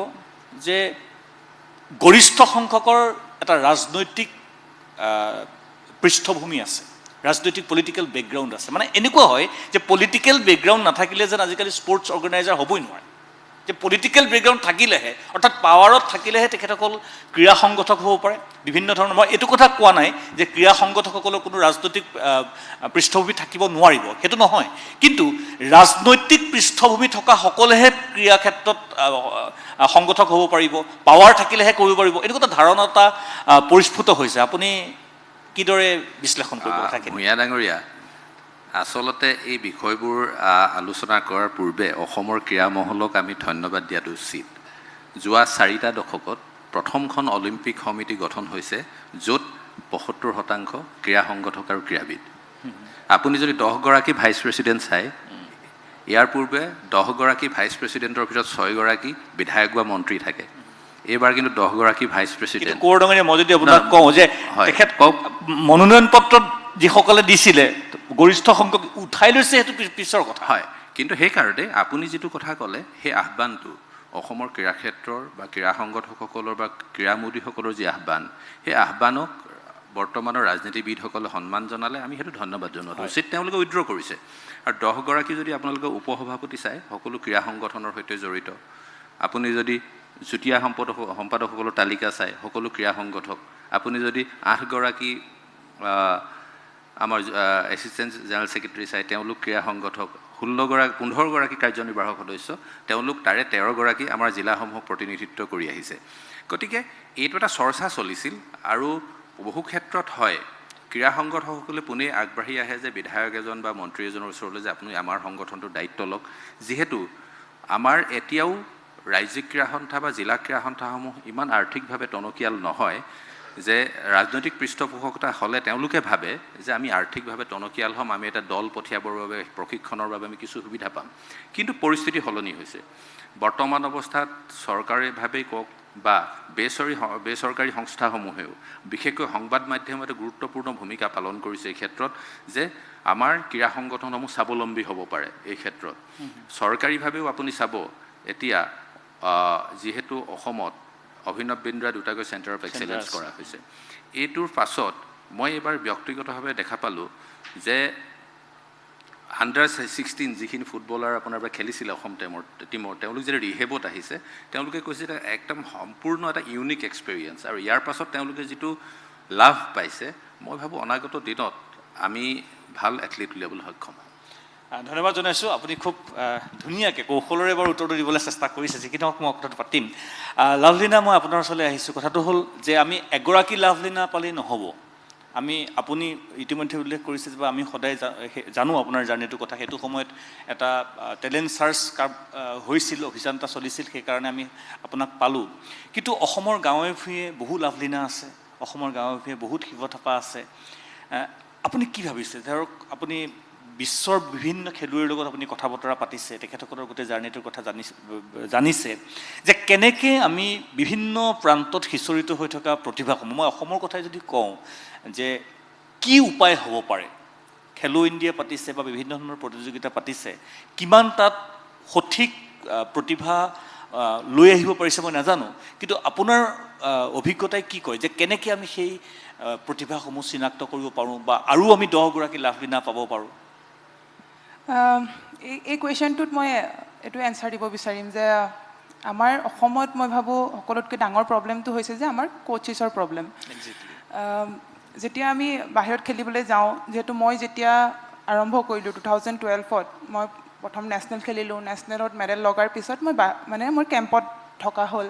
যে গৰিষ্ঠ সংখ্যকৰ এটা ৰাজনৈতিক পৃষ্ঠভূমি আছে ৰাজনৈতিক পলিটিকেল বেকগ্ৰাউণ্ড আছে মানে এনেকুৱা হয় যে পলিটিকেল বেকগ্ৰাউণ্ড নাথাকিলে যেন আজিকালি স্পৰ্টছ অৰ্গেনাইজাৰ হ'বই নোৱাৰে যে পলিটিকেল বেকগ্ৰাউণ্ড থাকিলেহে অৰ্থাৎ পাৱাৰত থাকিলেহে তেখেতসকল ক্ৰীড়া সংগঠক হ'ব পাৰে বিভিন্ন ধৰণৰ মই এইটো কথা কোৱা নাই যে ক্ৰীড়া সংগঠকসকলৰ কোনো ৰাজনৈতিক পৃষ্ঠভূমি থাকিব নোৱাৰিব সেইটো নহয় কিন্তু ৰাজনৈতিক পৃষ্ঠভূমি থকা সকলেহে ক্ৰীড়া ক্ষেত্ৰত সংগঠক হ'ব পাৰিব পাৱাৰ থাকিলেহে কৰিব পাৰিব এনেকুৱা এটা ধাৰণা এটা পৰিস্ফুট হৈছে আপুনি কিদৰে বিশ্লেষণ কৰিব কথাখিনি ভূঞা ডাঙৰীয়া আচলতে এই বিষয়বোৰ আলোচনা কৰাৰ পূৰ্বে অসমৰ ক্ৰীড়া মহলক আমি ধন্যবাদ দিয়াটো উচিত যোৱা 4টা দশকত প্ৰথমখন অলিম্পিক সমিতি গঠন হৈছে য'ত ৭৫% ক্ৰীড়া সংগঠক আৰু ক্ৰীড়াবিদ আপুনি যদি 10গৰাকী ভাইচ প্ৰেছিডেণ্ট চাই ইয়াৰ পূৰ্বে 10গৰাকী ভাইচ প্ৰেছিডেণ্টৰ ভিতৰত 6গৰাকী বিধায়ক বা মন্ত্ৰী থাকে এইবাৰ কিন্তু 10গৰাকী ভাইচ প্ৰেছিডেণ্ট কোঁৱৰ ডাঙৰীয়া মই যদি আপোনাক কওঁ যে তেখেত মনোনয়ন পত্ৰত যিসকলে দিছিলে গৰিষ্ঠ সংখ্যক উঠাই লৈছে সেইটো পিছৰ কথা হয় কিন্তু সেইকাৰণে আপুনি যিটো কথা ক'লে সেই আহ্বানটো অসমৰ ক্ৰীড়া ক্ষেত্ৰৰ বা ক্ৰীড়া সংগঠকসকলৰ বা ক্ৰীড়ামোদীসকলৰ যি আহ্বান সেই আহ্বানক বৰ্তমানৰ ৰাজনীতিবিদসকলে সন্মান জনালে আমি সেইটো ধন্যবাদ জনোৱাটো উচিত তেওঁলোকে উইড্ৰ কৰিছে আৰু 10গৰাকী যদি আপোনালোকে উপসভাপতি চাই সকলো ক্ৰীড়া সংগঠনৰ সৈতে জড়িত আপুনি যদি যুটীয়া সম্পাদকসকলৰ তালিকা চাই সকলো ক্ৰীড়া সংগঠক আপুনি যদি 8গৰাকী আমাৰ এছিষ্টেণ্ট জেনেৰেল ছেক্ৰেটাৰী চাই তেওঁলোক ক্ৰীড়া সংগঠক 15গৰাকী কাৰ্যনিৰ্বাহক সদস্য তেওঁলোক তাৰে 13গৰাকী আমাৰ জিলাসমূহক প্ৰতিনিধিত্ব কৰি আহিছে গতিকে এইটো এটা চৰ্চা চলিছিল আৰু বহু ক্ষেত্ৰত হয় ক্ৰীড়া সংগঠকসকলে পুনে আগবাঢ়ি আহে যে বিধায়ক এজন বা মন্ত্ৰী এজনৰ ওচৰলৈ যে আপুনি আমাৰ সংগঠনটোৰ দায়িত্ব লওক যিহেতু আমাৰ এতিয়াও ৰাজ্যিক ক্ৰীড়া সন্থা বা জিলা ক্ৰীড়া সন্থাসমূহ ইমান আৰ্থিকভাৱে টনকিয়াল নহয় যে ৰাজনৈতিক পৃষ্ঠপোষকতা হ'লে তেওঁলোকে ভাবে যে আমি আৰ্থিকভাৱে টনকিয়াল হ'ম আমি এটা দল পঠিয়াবৰ বাবে প্ৰশিক্ষণৰ বাবে আমি কিছু সুবিধা পাম কিন্তু পৰিস্থিতি সলনি হৈছে বৰ্তমান অৱস্থাত চৰকাৰীভাৱেই কওক বা বেচৰকাৰী সংস্থাসমূহেও বিশেষকৈ সংবাদ মাধ্যমে এটা গুৰুত্বপূৰ্ণ ভূমিকা পালন কৰিছে এই ক্ষেত্ৰত যে আমাৰ ক্ৰীড়া সংগঠনসমূহ স্বাৱলম্বী হ'ব পাৰে এই ক্ষেত্ৰত চৰকাৰীভাৱেও আপুনি চাব এতিয়া যিহেতু অসমত অভিনৱ বিন্দ্ৰা দুটাকৈ চেণ্টাৰ অফ এক্সেলেঞ্চ কৰা হৈছে এইটোৰ পাছত মই এবাৰ ব্যক্তিগতভাৱে দেখা পালোঁ যে Under-16 যিখিনি ফুটবলাৰ আপোনাৰ খেলিছিলে অসম টিমৰ তেওঁলোক যেতিয়া ৰিহেবত আহিছে তেওঁলোকে কৈছে এটা একদম সম্পূৰ্ণ এটা ইউনিক এক্সপেৰিয়েঞ্চ আৰু ইয়াৰ পাছত তেওঁলোকে যিটো লাভ পাইছে মই ভাবোঁ অনাগত দিনত আমি ভাল এথলিট উলিয়াবলৈ সক্ষম হ'ম ধন্যবাদ জনাইছোঁ আপুনি খুব ধুনীয়াকৈ কৌশলৰে বাৰু উত্তৰটো দিবলৈ চেষ্টা কৰিছে যিখিনি মই কথাটো পাতিম লাভলীনা মই আপোনাৰ ওচৰলৈ আহিছোঁ কথাটো হ'ল যে আমি এগৰাকী লাভলীনা পালেই নহ'ব আমি আপুনি ইতিমধ্যে উল্লেখ কৰিছে যে আমি সদায় জানো আপোনাৰ জাৰ্ণিটোৰ কথা সেইটো সময়ত এটা টেলেণ্ট চাৰ্চ হৈছিল অভিযান এটা চলিছিল সেইকাৰণে আমি আপোনাক পালোঁ কিন্তু অসমৰ গাঁৱে ভূঞে বহু লাভলীনা আছে অসমৰ গাঁৱে ভূঞে বহুত শিৱথাপা আছে আপুনি কি ভাবিছে ধৰক আপুনি বিশ্বৰ বিভিন্ন খেলুৱৈৰ লগত আপুনি কথা বতৰা পাতিছে তেখেতসকলৰ গোটেই জাৰ্ণিটোৰ কথা জানিছে যে কেনেকৈ আমি বিভিন্ন প্ৰান্তত সিঁচৰিত হৈ থকা প্ৰতিভাসমূহ মই অসমৰ কথাই যদি কওঁ যে কি উপায় হ'ব পাৰে খেলো ইণ্ডিয়া পাতিছে বা বিভিন্ন ধৰণৰ প্ৰতিযোগিতা পাতিছে কিমান তাত সঠিক প্ৰতিভা লৈ আহিব পাৰিছে মই নাজানো, কিন্তু আপোনাৰ অভিজ্ঞতাই কি কয় যে কেনেকৈ আমি সেই প্ৰতিভাসমূহ চিনাক্ত কৰিব পাৰোঁ বা আৰু আমি 10গৰাকী লাভলীনা পাব পাৰোঁ? এই কুৱেশ্যনটোত মই এইটো এনচাৰ দিব বিচাৰিম যে আমাৰ অসমত মই ভাবোঁ সকলোতকৈ ডাঙৰ প্ৰব্লেমটো হৈছে যে আমাৰ কোচেছৰ প্ৰব্লেম। যেতিয়া আমি বাহিৰত খেলিবলৈ যাওঁ, যিহেতু মই যেতিয়া আৰম্ভ কৰিলোঁ 2012ত, মই প্ৰথম নেশ্যনেল খেলিলোঁ, নেশ্যনেলত মেডেল লগাৰ পিছত মই মানে মোৰ কেম্পত থকা হ'ল।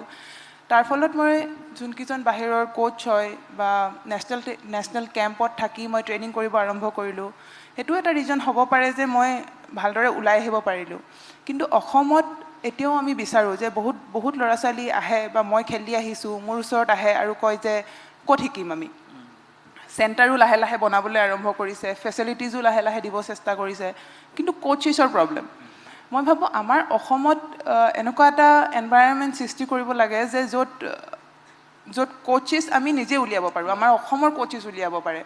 তাৰ ফলত মই যোনকেইজন বাহিৰৰ কোচ হয় বা নেশ্যনেল কেম্পত থাকি মই ট্ৰেইনিং কৰিব আৰম্ভ কৰিলোঁ, সেইটো এটা ৰিজন হ'ব পাৰে যে মই ভালদৰে ওলাই আহিব পাৰিলোঁ। কিন্তু অসমত এতিয়াও আমি বিচাৰোঁ যে বহুত ল'ৰা ছোৱালী আহে বা মই খেলি আহিছোঁ, মোৰ ওচৰত আহে আৰু কয় যে ক'ত শিকিম আমি। চেণ্টাৰো লাহে লাহে বনাবলৈ আৰম্ভ কৰিছে, ফেচিলিটিজো লাহে লাহে দিব চেষ্টা কৰিছে, কিন্তু কোচেছৰ প্ৰব্লেম। মই ভাবোঁ আমাৰ অসমত এনেকুৱা এটা এনভাইৰনমেণ্ট সৃষ্টি কৰিব লাগে যে য'ত কোচেছ আমি নিজে উলিয়াব পাৰোঁ, আমাৰ অসমৰ কোচেছ উলিয়াব পাৰে।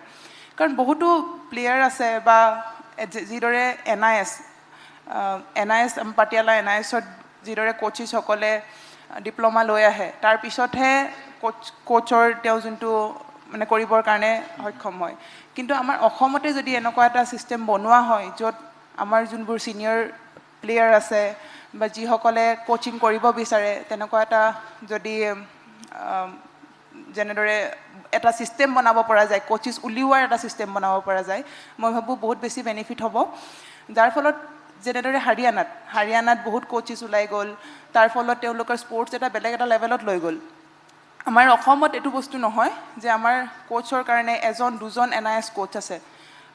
কাৰণ বহুতো প্লেয়াৰ আছে বা যিদৰে NIS পাটিয়ালা NISত যিদৰে কোচেছসকলে ডিপ্ল'মা লৈ আহে, তাৰপিছতহে কোচৰ তেওঁ যোনটো মানে কৰিবৰ কাৰণে সক্ষম হয়। কিন্তু আমাৰ অসমতে যদি এনেকুৱা এটা ছিষ্টেম বনোৱা হয় য'ত আমাৰ যোনবোৰ ছিনিয়ৰ প্লেয়াৰ আছে বা যিসকলে কোচিং কৰিব বিচাৰে, তেনেকুৱা এটা যদি যেনেদৰে এটা ছিষ্টেম বনাব পৰা যায়, কোচেছ উলিওৱাৰ এটা ছিষ্টেম বনাব পৰা যায়, মই ভাবোঁ বহুত বেছি বেনিফিট হ'ব। যাৰ ফলত যেনেদৰে হাৰিয়ানাত বহুত কোচেছ ওলাই গ'ল, তাৰ ফলত তেওঁলোকৰ স্পৰ্টছ এটা বেলেগ এটা লেভেলত লৈ গ'ল। আমাৰ অসমত এইটো বস্তু নহয় যে আমাৰ কোচৰ কাৰণে 1-2জন NIS কোচ আছে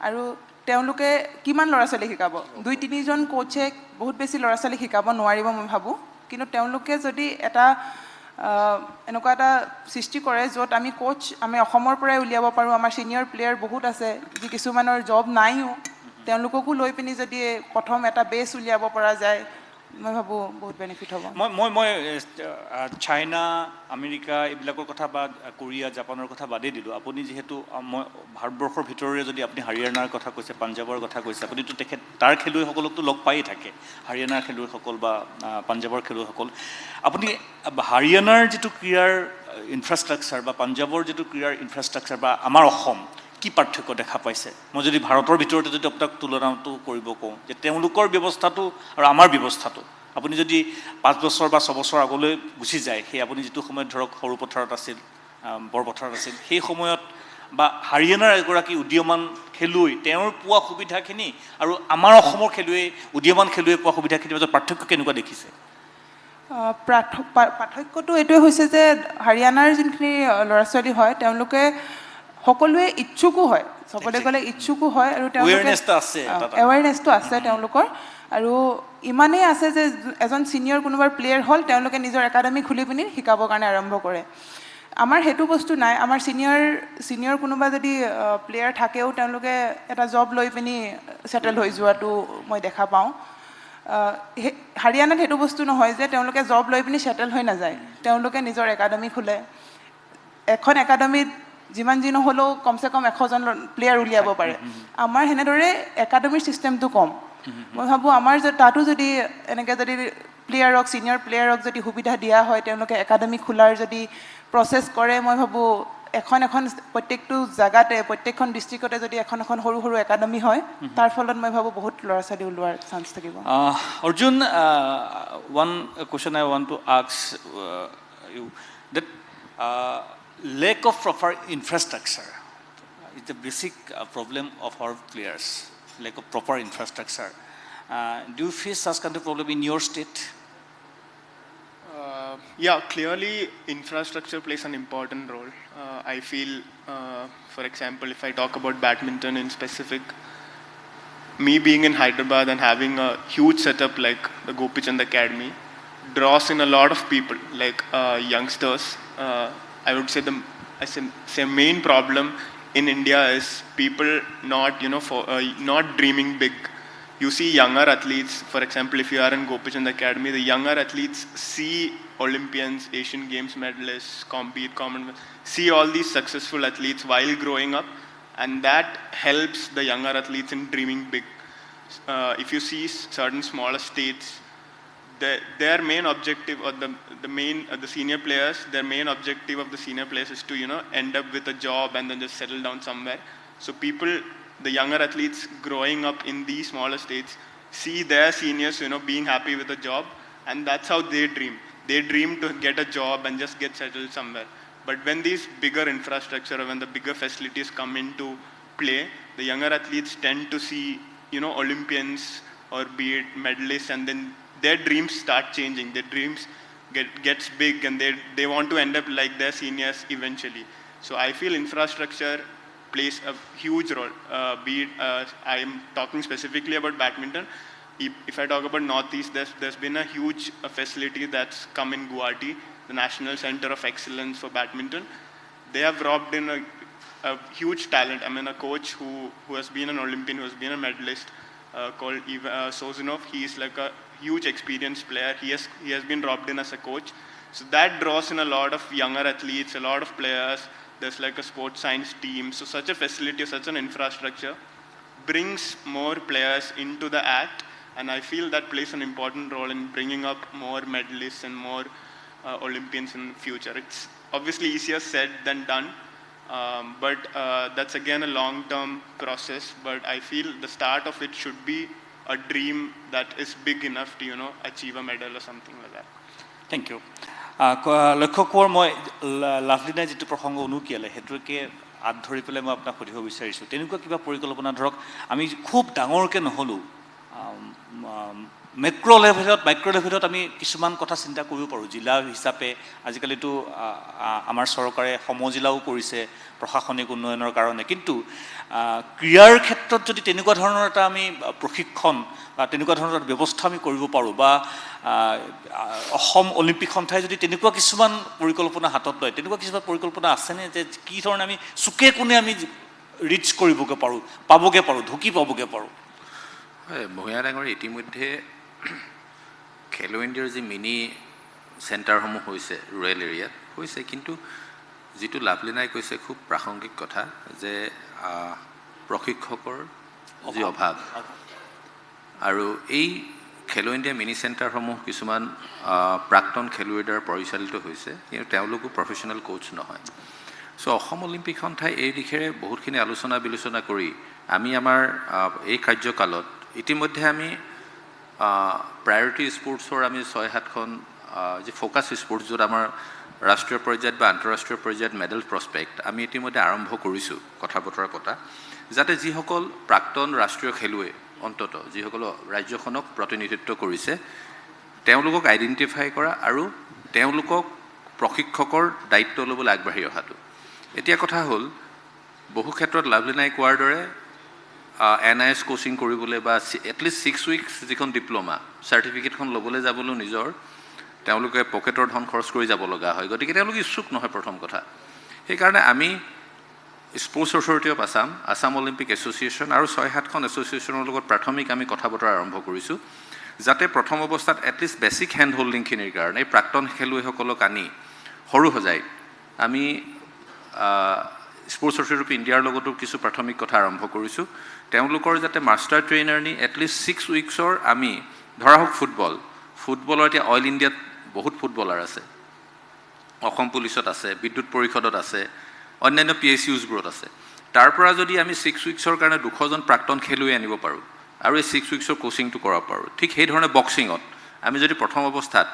আৰু তেওঁলোকে কিমান ল'ৰা ছোৱালী শিকাব। 2-3জন কোচে বহুত বেছি ল'ৰা ছোৱালী শিকাব নোৱাৰিব মই ভাবোঁ। কিন্তু তেওঁলোকে যদি এনেকুৱা এটা সৃষ্টি কৰে য'ত আমি কোচ আমি অসমৰ পৰাই উলিয়াব পাৰোঁ, আমাৰ ছিনিয়ৰ প্লেয়াৰ বহুত আছে যি কিছুমানৰ জব নাইও, তেওঁলোককো লৈ পিনি যদি প্ৰথম এটা বেছ উলিয়াব পৰা যায়, মই ভাবোঁ বহুত বেনিফিট হ'ব। মই চাইনা, আমেৰিকা এইবিলাকৰ কথা বা কোৰিয়া, জাপানৰ কথা বাদেই দিলোঁ। আপুনি যিহেতু মই ভাৰতবৰ্ষৰ ভিতৰৰে যদি আপুনি হাৰিয়ানাৰ কথা কৈছে, পাঞ্জাৱৰ কথা কৈছে, আপুনিতো তাৰ খেলুৱৈসকলকতো লগ পায়েই থাকে, হাৰিয়ানাৰ খেলুৱৈসকল বা পাঞ্জাৱৰ খেলুৱৈসকল। আপুনি হাৰিয়ানাৰ যিটো ক্ৰীড়াৰ ইনফ্ৰাষ্ট্ৰাকচাৰ বা পাঞ্জাৱৰ যিটো ক্ৰীড়াৰ ইনফ্ৰাষ্ট্ৰাকচাৰ বা আমাৰ অসম, কি পাৰ্থক্য দেখা পাইছে? মই যদি ভাৰতৰ ভিতৰতে যদি আপোনাক তুলনাটো কৰিব কওঁ যে তেওঁলোকৰ ব্যৱস্থাটো আৰু আমাৰ ব্যৱস্থাটো, আপুনি যদি 5 বছৰ বা 6 বছৰ আগলৈ গুচি যায়, সেই আপুনি যিটো সময়ত ধৰক সৰু পথাৰত আছিল, বৰপথাৰত আছিল, সেই সময়ত বা হাৰিয়ানাৰ এগৰাকী উদীয়মান খেলুৱৈ তেওঁৰ পোৱা সুবিধাখিনি আৰু আমাৰ অসমৰ উদীয়মান খেলুৱৈ পোৱা সুবিধাখিনিৰ মাজত পাৰ্থক্য কেনেকুৱা দেখিছে? পাৰ্থক্যটো এইটোৱে হৈছে যে হাৰিয়ানাৰ যোনখিনি ল'ৰা ছোৱালী হয় তেওঁলোকে সকলোৱে ইচ্ছুকো হয়, চবলৈ গ'লে ইচ্ছুকো হয় আৰু তেওঁলোকে এৱাৰনেছটো আছে তেওঁলোকৰ। আৰু ইমানেই আছে যে এজন ছিনিয়ৰ কোনোবা প্লেয়াৰ হ'ল তেওঁলোকে নিজৰ একাডেমি খুলি পিনি শিকাবৰ কাৰণে আৰম্ভ কৰে। আমাৰ সেইটো বস্তু নাই। আমাৰ ছিনিয়ৰ কোনোবা যদি প্লেয়াৰ থাকেও তেওঁলোকে এটা জব লৈ পিনি ছেটেল হৈ যোৱাটো মই দেখা পাওঁ। হাৰিয়ানাত সেইটো বস্তু নহয় যে তেওঁলোকে জব লৈ পিনি ছেটেল হৈ নাযায়, তেওঁলোকে নিজৰ একাডেমি খোলে। এখন একাডেমিত যিমান যি নহ'লেও কমচে কম 100জন প্লেয়াৰ উলিয়াব পাৰে। আমাৰ সেনেদৰে একাডেমিৰ ছিষ্টেমটো কম। মই ভাবোঁ আমাৰ তাতো যদি এনেকৈ যদি ছিনিয়ৰ প্লেয়াৰক যদি সুবিধা দিয়া হয়, তেওঁলোকে একাডেমি খোলাৰ যদি প্ৰচেছ কৰে, মই ভাবোঁ এখন প্ৰত্যেকটো জেগাতে প্ৰত্যেকখন ডিষ্ট্ৰিক্টতে যদি এখন সৰু সৰু একাডেমি হয়, তাৰ ফলত মই ভাবোঁ বহুত ল'ৰা ছোৱালী ওলোৱাৰ চান্স থাকিব। Arjun, one question I want to ask you that lack of proper infrastructure is the basic problem of our players. Lack of proper infrastructure. Do you face such kind of problem in your state? Yeah, clearly infrastructure plays an important role. I feel, for example, if I talk about badminton in specific, me being in Hyderabad and having a huge setup like the Gopichand Academy draws in a lot of people, like youngsters. I would say the main problem in India is people not dreaming big. You see younger athletes, for example, if you are in Gopichand Academy, the younger athletes see Olympians, Asian Games medalists, compete, Commonwealth, see all these successful athletes while growing up, and that helps the younger athletes in dreaming big. If you see certain smaller states, their main objective, or the senior players, their main objective of the senior players is to end up with a job and then just settle down somewhere. So people, the younger athletes growing up in these smaller states, see their seniors being happy with a job, and that's how they dream. They dream to get a job and just get settled somewhere. But when these bigger infrastructure or when the bigger facilities come into play, the younger athletes tend to see Olympians or be it medalists, and then their dreams start changing. Their dreams gets big, and they want to end up like their seniors eventually. So I feel infrastructure plays a huge role. Be it I am talking specifically about badminton. If I talk about Northeast, there's been a huge facility that's come in Guwahati, the National Center of Excellence for Badminton. They have robbed in a huge talent. I mean, a coach who has been an Olympian, who has been a medalist, called Sozunov. He's like a huge experienced player. He has been robbed in as a coach. So that draws in a lot of younger athletes, a lot of players. There's like a sports science team. So such a facility, such an infrastructure brings more players into the act, and I feel that plays an important role in bringing up more medalists and more Olympians in the future. It's obviously easier said than done, but that's again a long-term process. But I feel the start of it should be a dream that is big enough to achieve a medal or something like that. Thank you. লক্ষ্য কোৱাৰ মই লাভলিনাই যিটো প্ৰসংগ উনুকিয়ালে সেইটোকে আঁত ধৰি পেলাই মই আপোনাক সুধিব বিচাৰিছোঁ, তেনেকুৱা কিবা পৰিকল্পনা, ধৰক আমি খুব ডাঙৰকৈ নহ'লেও মাইক্ৰ' লেভেলত আমি কিছুমান কথা চিন্তা কৰিব পাৰোঁ। জিলা হিচাপে আজিকালিতো আমাৰ চৰকাৰে সমজিলাও কৰিছে প্ৰশাসনিক উন্নয়নৰ কাৰণে, কিন্তু ক্ৰীড়াৰ ক্ষেত্ৰত যদি তেনেকুৱা ধৰণৰ এটা আমি প্ৰশিক্ষণ বা তেনেকুৱা ধৰণৰ এটা ব্যৱস্থা আমি কৰিব পাৰোঁ, বা অসম অলিম্পিক সন্থাই যদি তেনেকুৱা কিছুমান পৰিকল্পনা হাতত লয়, তেনেকুৱা কিছুমান পৰিকল্পনা আছেনে যে কি ধৰণে আমি চুকে কোণে আমি ৰিচ কৰিবগৈ পাৰোঁ, পাবগৈ পাৰোঁ, ঢুকি পাবগৈ পাৰোঁ? হয়, ভূঞা ডাঙৰ ইতিমধ্যে খেলো ইণ্ডিয়াৰ যি মিনি চেণ্টাৰসমূহ হৈছে ৰুৰেল এৰিয়াত হৈছে, কিন্তু যিটো লাভলিনাই কৈছে খুব প্ৰাসংগিক কথা যে প্ৰশিক্ষকৰ যি অভাৱ, আৰু এই খেলো ইণ্ডিয়া মিনি চেণ্টাৰসমূহ কিছুমান প্ৰাক্তন খেলুৱৈৰ দ্বাৰা পৰিচালিত হৈছে, কিন্তু তেওঁলোকো প্ৰফেশ্যনেল কোচ নহয়। চ' অসম অলিম্পিক সন্থাই এই দিশেৰে বহুতখিনি আলোচনা বিলোচনা কৰি আমি আমাৰ এই কাৰ্যকালত ইতিমধ্যে আমি প্ৰায়ৰিটি স্পৰ্টছৰ আমি 6-7খন যি ফ'কাছ স্পৰ্টছ, য'ত আমাৰ ৰাষ্ট্ৰীয় পৰ্যায়ত বা আন্তঃৰাষ্ট্ৰীয় পৰ্যায়ত মেডেল প্ৰস্পেক্ট আমি ইতিমধ্যে আৰম্ভ কৰিছোঁ কথা বতৰা পতা, যাতে যিসকল প্ৰাক্তন ৰাষ্ট্ৰীয় খেলুৱৈ অন্তত যিসকল ৰাজ্যখনক প্ৰতিনিধিত্ব কৰিছে তেওঁলোকক আইডেণ্টিফাই কৰা আৰু তেওঁলোকক প্ৰশিক্ষকৰ দায়িত্ব ল'বলৈ আগবাঢ়ি অহাটো। এতিয়া কথা হ'ল, বহু ক্ষেত্ৰত লাভলিনাই কোৱাৰ দৰে NIS কোচিং কৰিবলৈ বা এটলিষ্ট 6 উইকছ যিখন ডিপ্ল'মা চাৰ্টিফিকেটখন ল'বলৈ যাবলৈও নিজৰ তেওঁলোকে পকেটৰ ধন খৰচ কৰি যাব লগা হয়, গতিকে তেওঁলোকে ইচ্ছুক নহয় প্ৰথম কথা। সেইকাৰণে আমি sports authority of Assam, Assam Olympic association আৰু 6-7খন এছ'চিয়েশ্যনৰ লগত প্ৰাথমিক আমি কথা বতৰা আৰম্ভ কৰিছোঁ, যাতে প্ৰথম অৱস্থাত এটলিষ্ট বেছিক হেণ্ড হোল্ডিংখিনিৰ কাৰণে প্ৰাক্তন খেলুৱৈসকলক আনি সৰু সজাই আমি স্পৰ্টছ অথৰিটি অফ ইণ্ডিয়াৰ লগতো কিছু প্ৰাথমিক কথা আৰম্ভ কৰিছোঁ। তেওঁলোকৰ যাতে মাষ্টাৰ ট্ৰেইনাৰ নি এটলিষ্ট 6 উইকছৰ আমি ধৰা হওক ফুটবলৰ এতিয়া অইল ইণ্ডিয়াত বহুত ফুটবলাৰ আছে, অসম পুলিচত আছে, বিদ্যুৎ পৰিষদত আছে, অন্যান্য PSUছবোৰত আছে। তাৰ পৰা যদি আমি 6 উইকছৰ কাৰণে 200জন প্ৰাক্তন খেলুৱৈ আনিব পাৰোঁ আৰু এই 6 উইকছৰ কোচিংটো কৰাব পাৰোঁ, ঠিক সেইধৰণে বক্সিঙত আমি যদি প্ৰথম অৱস্থাত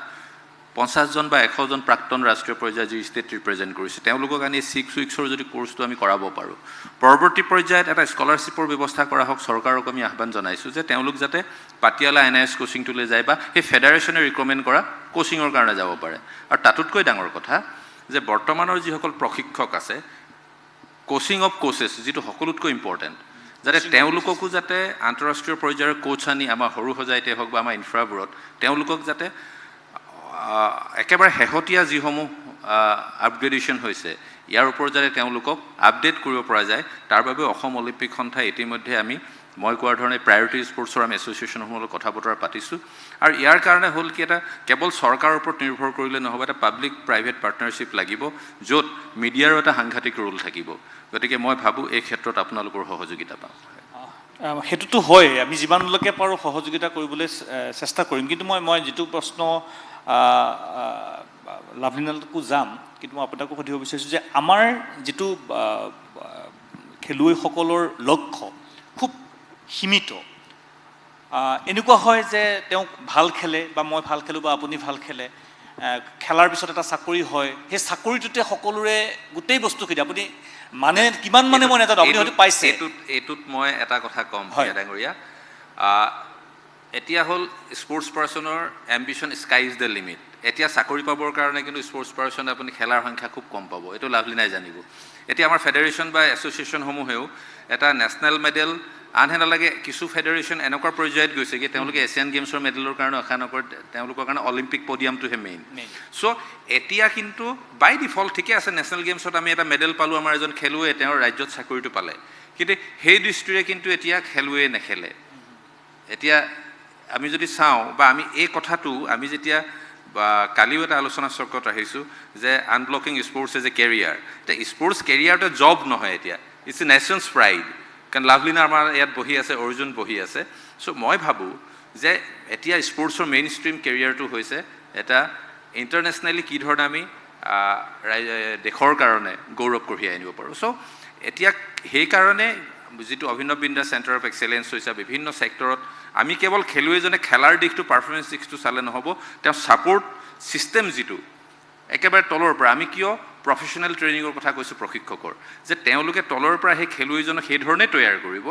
50জন বা 100জন প্ৰাক্তন ৰাষ্ট্ৰীয় পৰ্যায়ত যি ষ্টেট ৰিপ্ৰেজেণ্ট কৰিছে তেওঁলোকক আনি 6 উইকছৰ যদি কোৰ্চটো আমি কৰাব পাৰোঁ, পৰৱৰ্তী পৰ্যায়ত এটা স্কলাৰশ্বিপৰ ব্যৱস্থা কৰা হওক। চৰকাৰক আমি আহ্বান জনাইছোঁ যে তেওঁলোক যাতে পাটিয়ালা NIS কোচিংটোলৈ যায় বা সেই ফেডাৰেশ্যনে ৰিকমেণ্ড কৰা কোচিঙৰ কাৰণে যাব পাৰে। আৰু তাতোতকৈ ডাঙৰ কথা যে বৰ্তমানৰ যিসকল প্ৰশিক্ষক আছে, কোচিং অফ কোচেছ যিটো সকলোতকৈ ইম্পৰ্টেণ্ট, যাতে তেওঁলোককো যাতে আন্তঃৰাষ্ট্ৰীয় পৰ্যায়ৰ কোচ আনি আমাৰ সৰু সজাইতে হওক বা আমাৰ ইনফ্ৰাবোৰত তেওঁলোকক যাতে একেবাৰে শেহতীয়া যিসমূহ আপগ্ৰেডেশ্যন হৈছে ইয়াৰ ওপৰত যাতে তেওঁলোকক আপডেট কৰিব পৰা যায়, তাৰ বাবে অসম অলিম্পিক সন্থাই ইতিমধ্যে মই কোৱাৰ ধৰণে প্ৰায়ৰিটি স্পৰ্টছৰ আমি এছ'চিয়েশ্যনসমূহৰ কথা বতৰা পাতিছোঁ। আৰু ইয়াৰ কাৰণে হ'ল কি, এটা কেৱল চৰকাৰৰ ওপৰত নিৰ্ভৰ কৰিলে নহ'ব, এটা পাব্লিক প্ৰাইভেট পাৰ্টনাৰশ্বিপ লাগিব, য'ত মিডিয়াৰো এটা সাংঘাতিক ৰোল থাকিব। গতিকে মই ভাবোঁ এই ক্ষেত্ৰত আপোনালোকৰ সহযোগিতা পাম। সেইটোতো হয়, আমি যিমানলৈকে পাৰোঁ সহযোগিতা কৰিবলৈ চেষ্টা কৰিম, কিন্তু মই যিটো প্ৰশ্ন লাভলীনাকো যাম, কিন্তু মই আপোনাকো সুধিব বিচাৰিছোঁ যে আমাৰ যিটো খেলুৱৈসকলৰ লক্ষ্য খুব সীমিত। এনেকুৱা হয় যে তেওঁ ভাল খেলে বা মই ভাল খেলোঁ বা আপুনি ভাল খেলে, খেলাৰ পিছত এটা চাকৰি হয়, সেই চাকৰিটোতে সকলোৰে গোটেই বস্তুখিনি আপুনি মানে কিমান মানে মই নাজানো, আপুনি হয়তো পাইছে। এইটোত মই এটা কথা ক'ম ডাঙৰীয়া, এতিয়া হ'ল স্পৰ্টছ পাৰ্চনৰ ambition sky is the limit. এতিয়া চাকৰি পাবৰ কাৰণে কিন্তু স্পৰ্টছ পাৰ্চনে আপুনি খেলাৰ সংখ্যা খুব কম পাব, এইটো লাভলীনাই জানিব। এতিয়া আমাৰ ফেডাৰেশ্যন বা এছ'চিয়েশ্যনসমূহেও এটা নেশ্যনেল মেডেল, আনহে নালাগে কিছু ফেডাৰেশ্যন এনেকুৱা পৰ্যায়ত গৈছে কি তেওঁলোকে এছিয়ান গেমছৰ মেডেলৰ কাৰণে আশা নকৰে, তেওঁলোকৰ কাৰণে অলিম্পিক পডিয়ামটোহে মেইন। চ' এতিয়া কিন্তু বাই ডিফল্ট ঠিকে আছে, নেশ্যনেল গেমছত আমি এটা মেডেল পালোঁ, আমাৰ এজন খেলুৱৈয়ে তেওঁৰ ৰাজ্যত চাকৰিটো পালে, কিন্তু সেই দৃষ্টিৰে কিন্তু এতিয়া খেলুৱৈয়ে নেখেলে। এতিয়া আমি যদি চাওঁ বা আমি এই কথাটো আমি যেতিয়া বা কালিও এটা আলোচনা চক্ৰত আহিছোঁ যে আনব্লকিং স্পৰ্টছ এজ এ কেৰিয়াৰ, এতিয়া স্পৰ্টছ কেৰিয়াৰটো জব নহয়, এতিয়া ইটছ এ নেশ্যনছ প্ৰাইড। কাৰণ লাভলীনা আমাৰ ইয়াত বহি আছে, অৰ্জুন বহি আছে। চ' মই ভাবোঁ যে এতিয়া স্পৰ্টছৰ মেইন ষ্ট্ৰীম কেৰিয়াৰটো হৈছে এটা ইণ্টাৰনেশ্যনেলি কি ধৰণে আমি দেশৰ কাৰণে গৌৰৱ কঢ়িয়াই আনিব পাৰোঁ। চ' এতিয়া সেইকাৰণে যিটো অভিনৱ বিন্দ্ৰা চেণ্টাৰ অফ এক্সেলেঞ্চ হৈছে বিভিন্ন ছেক্টৰত, আমি কেৱল খেলুৱৈজনে খেলাৰ দিশটো পাৰফৰ্মেঞ্চ দিশটো চালে নহ'ব, তেওঁ ছাপৰ্ট ছিষ্টেম যিটো একেবাৰে তলৰ পৰা, আমি কিয় প্ৰফেশ্যনেল ট্ৰেইনিঙৰ কথা কৈছোঁ প্ৰশিক্ষকৰ, তেওঁলোকে তলৰ পৰা সেই খেলুৱৈজনক সেই ধৰণে তৈয়াৰ কৰিব।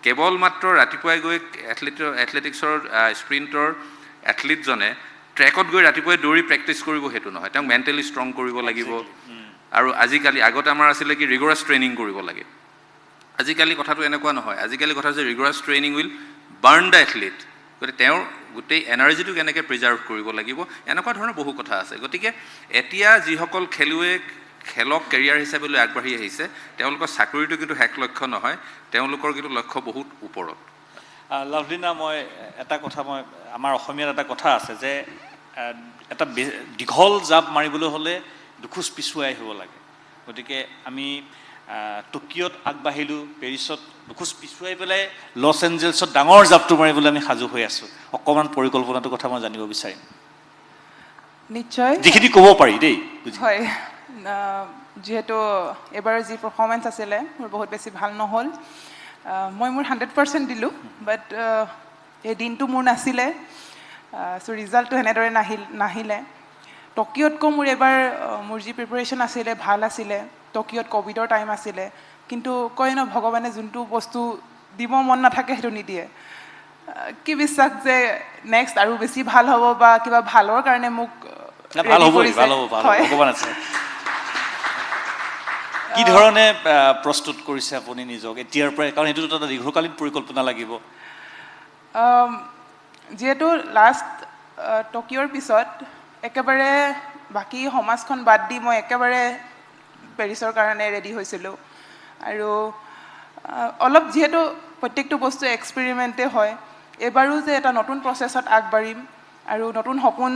কেৱল মাত্ৰ ৰাতিপুৱাই গৈ এথলেটিক্সৰ স্প্ৰিণ্টৰ এথলিটজনে ট্ৰেকত গৈ ৰাতিপুৱাই দৌৰি প্ৰেক্টিছ কৰিব সেইটো নহয়, তেওঁক মেণ্টেলি ষ্ট্ৰং কৰিব লাগিব। আৰু আজিকালি আগতে আমাৰ আছিলে কি ৰিগৰাছ ট্ৰেইনিং কৰিব লাগে, আজিকালি কথাটো এনেকুৱা নহয়, আজিকালি কথা হৈছে rigorous training will burn the athlete, গতিকে তেওঁৰ গোটেই এনাৰ্জিটো কেনেকৈ প্ৰিজাৰ্ভ কৰিব লাগিব, এনেকুৱা ধৰণৰ বহু কথা আছে। গতিকে এতিয়া যিসকল খেলুৱৈ খেলক কেৰিয়াৰ হিচাপে লৈ আগবাঢ়ি আহিছে, তেওঁলোকৰ চাকৰিটো কিন্তু শেষ লক্ষ্য নহয়, তেওঁলোকৰ কিন্তু লক্ষ্য বহুত ওপৰত। লাভলীনা, মই এটা কথা, আমাৰ অসমীয়াত এটা কথা আছে যে এটা দীঘল জাপ মাৰিবলৈ হ'লে দুখোজ পিছুৱাই আহিব লাগে। গতিকে আমি টকিঅ'ত আগবাঢ়িলোঁ, পেৰিছত দুখোজ পিছুৱাই পেলাই লছ এঞ্জেলছত ডাঙৰ জাপটো মাৰিবলৈ আমি সাজু হৈ আছোঁ। অকণমান পৰিকল্পনাটোৰ কথা মই জানিব বিচাৰিম। নিশ্চয়, যিখিনি ক'ব পাৰি দেই। হয়, যিহেতু এইবাৰ যি পাৰফৰ্মেঞ্চ আছিলে মোৰ বহুত বেছি ভাল নহ'ল, মই মোৰ 100% দিলোঁ, বাট এই দিনটো মোৰ নাছিলে, চ' ৰিজাল্টটো সেনেদৰে নাহিলে। টকিঅ'তকৈ মোৰ এবাৰ মোৰ যি প্ৰিপেৰেশ্যন আছিলে ভাল আছিলে। টকিঅ'ত ক'ভিডৰ টাইম আছিলে, কিন্তু কয় ন ভগৱানে যোনটো বস্তু দিব মন নাথাকে সেইটো নিদিয়ে। কি বিশ্বাস যে নেক্সট আৰু বেছি ভাল হ'ব বা কিবা ভালৰ কাৰণে মোক ভগৱান আছে। কি ধৰণে প্ৰস্তুত কৰিছে আপুনি নিজক এতিয়াৰ পৰাই, কাৰণ এইটোতো এটা দীৰ্ঘকালীন পৰিকল্পনা লাগিব। যিহেতু লাষ্ট টকিঅ'ৰ পিছত একেবাৰে বাকী সমাজখন বাদ দি মই একেবাৰে পেৰিছৰ কাৰণে ৰেডি হৈছিলোঁ। আৰু অলপ যিহেতু প্ৰত্যেকটো বস্তু এক্সপেৰিমেণ্টে হয়, এইবাৰো যে এটা নতুন প্ৰচেছত আগবাঢ়িম আৰু নতুন সপোন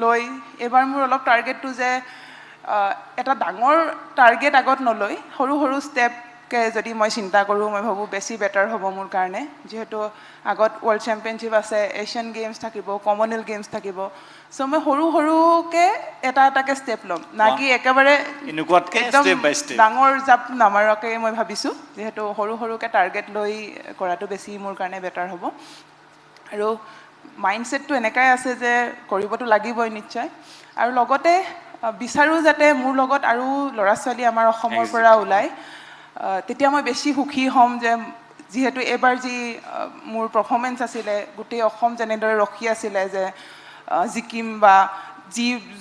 লৈ এইবাৰ মোৰ অলপ টাৰ্গেটটো যে এটা ডাঙৰ টাৰ্গেট আগত নলৈ সৰু সৰু ষ্টেপকৈ যদি মই চিন্তা কৰোঁ, মই ভাবোঁ বেছি বেটাৰ হ'ব মোৰ কাৰণে। যিহেতু আগত ৱৰ্ল্ড চেম্পিয়নশ্বিপ আছে, এছিয়ান গেমছ থাকিব, কমনৱেলথ গেমছ থাকিব, চ' মই সৰু সৰুকৈ এটা এটাকৈ ষ্টেপ ল'ম, না কি একেবাৰে একদম ডাঙৰ জাপ নামাৰাকৈ মই ভাবিছোঁ। যিহেতু সৰু সৰুকৈ টাৰ্গেট লৈ কৰাটো বেছি মোৰ কাৰণে বেটাৰ হ'ব। আৰু মাইণ্ডছেটটো এনেকাই আছে যে কৰিবতো লাগিবই নিশ্চয়, আৰু লগতে বিচাৰোঁ যাতে মোৰ লগত আৰু ল'ৰা ছোৱালী আমাৰ অসমৰ পৰা ওলায়, তেতিয়া মই বেছি সুখী হ'ম। যে যিহেতু এইবাৰ যি মোৰ পাৰফৰ্মেঞ্চ আছিলে, গোটেই অসম যেনেদৰে ৰখি আছিলে যে জিকিম বা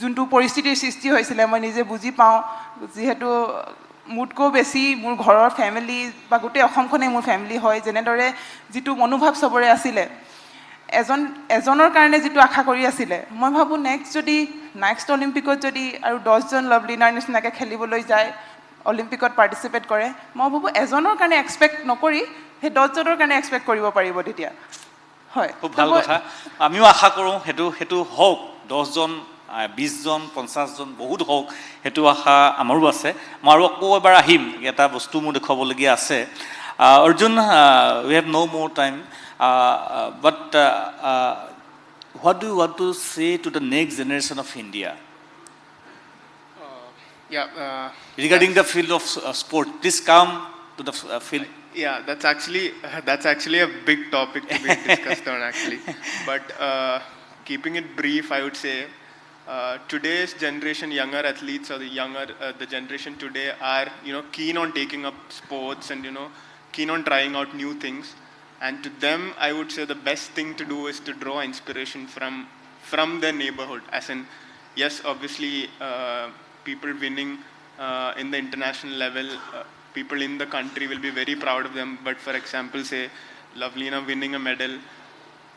যোনটো পৰিস্থিতিৰ সৃষ্টি হৈছিলে মই নিজে বুজি পাওঁ। যিহেতু মোতকৈ বেছি মোৰ ঘৰৰ ফেমিলি বা গোটেই অসমখনেই মোৰ ফেমিলি হয়, যেনেদৰে যিটো মনোভাৱ চবৰে আছিলে, এজনৰ কাৰণে যিটো আশা কৰি আছিলে, মই ভাবোঁ নেক্সট অলিম্পিকত যদি আৰু 10জন লাভলীনাৰ নিচিনাকৈ খেলিবলৈ যায়, অলিম্পিকত পাৰ্টিচিপেট কৰে, মই ভাবোঁ এজনৰ কাৰণে এক্সপেক্ট নকৰি সেই 10জনৰ কাৰণে এক্সপেক্ট কৰিব পাৰিব তেতিয়া। হয়, খুব ভাল কথা। আমিও আশা কৰোঁ সেইটো হওক, 10জন 20জন 50জন বহুত হওক, সেইটো আশা আমাৰো আছে। মই আৰু আকৌ এবাৰ আহিম, এটা বস্তু মোৰ দেখুৱাবলগীয়া আছে। Arjun, we have no more time, but what do you want to say to the next generation of India regarding the field of sport? Please come to the field. Yeah, that's actually a big topic to be discussed on actually. But keeping it brief, I would say today's generation, younger athletes or the generation today are keen on taking up sports and keen on trying out new things. And to them, I would say the best thing to do is to draw inspiration from their neighborhood. As in, yes, obviously, people winning in the international level, people in the country will be very proud of them. But for example, say Lovelina winning a medal,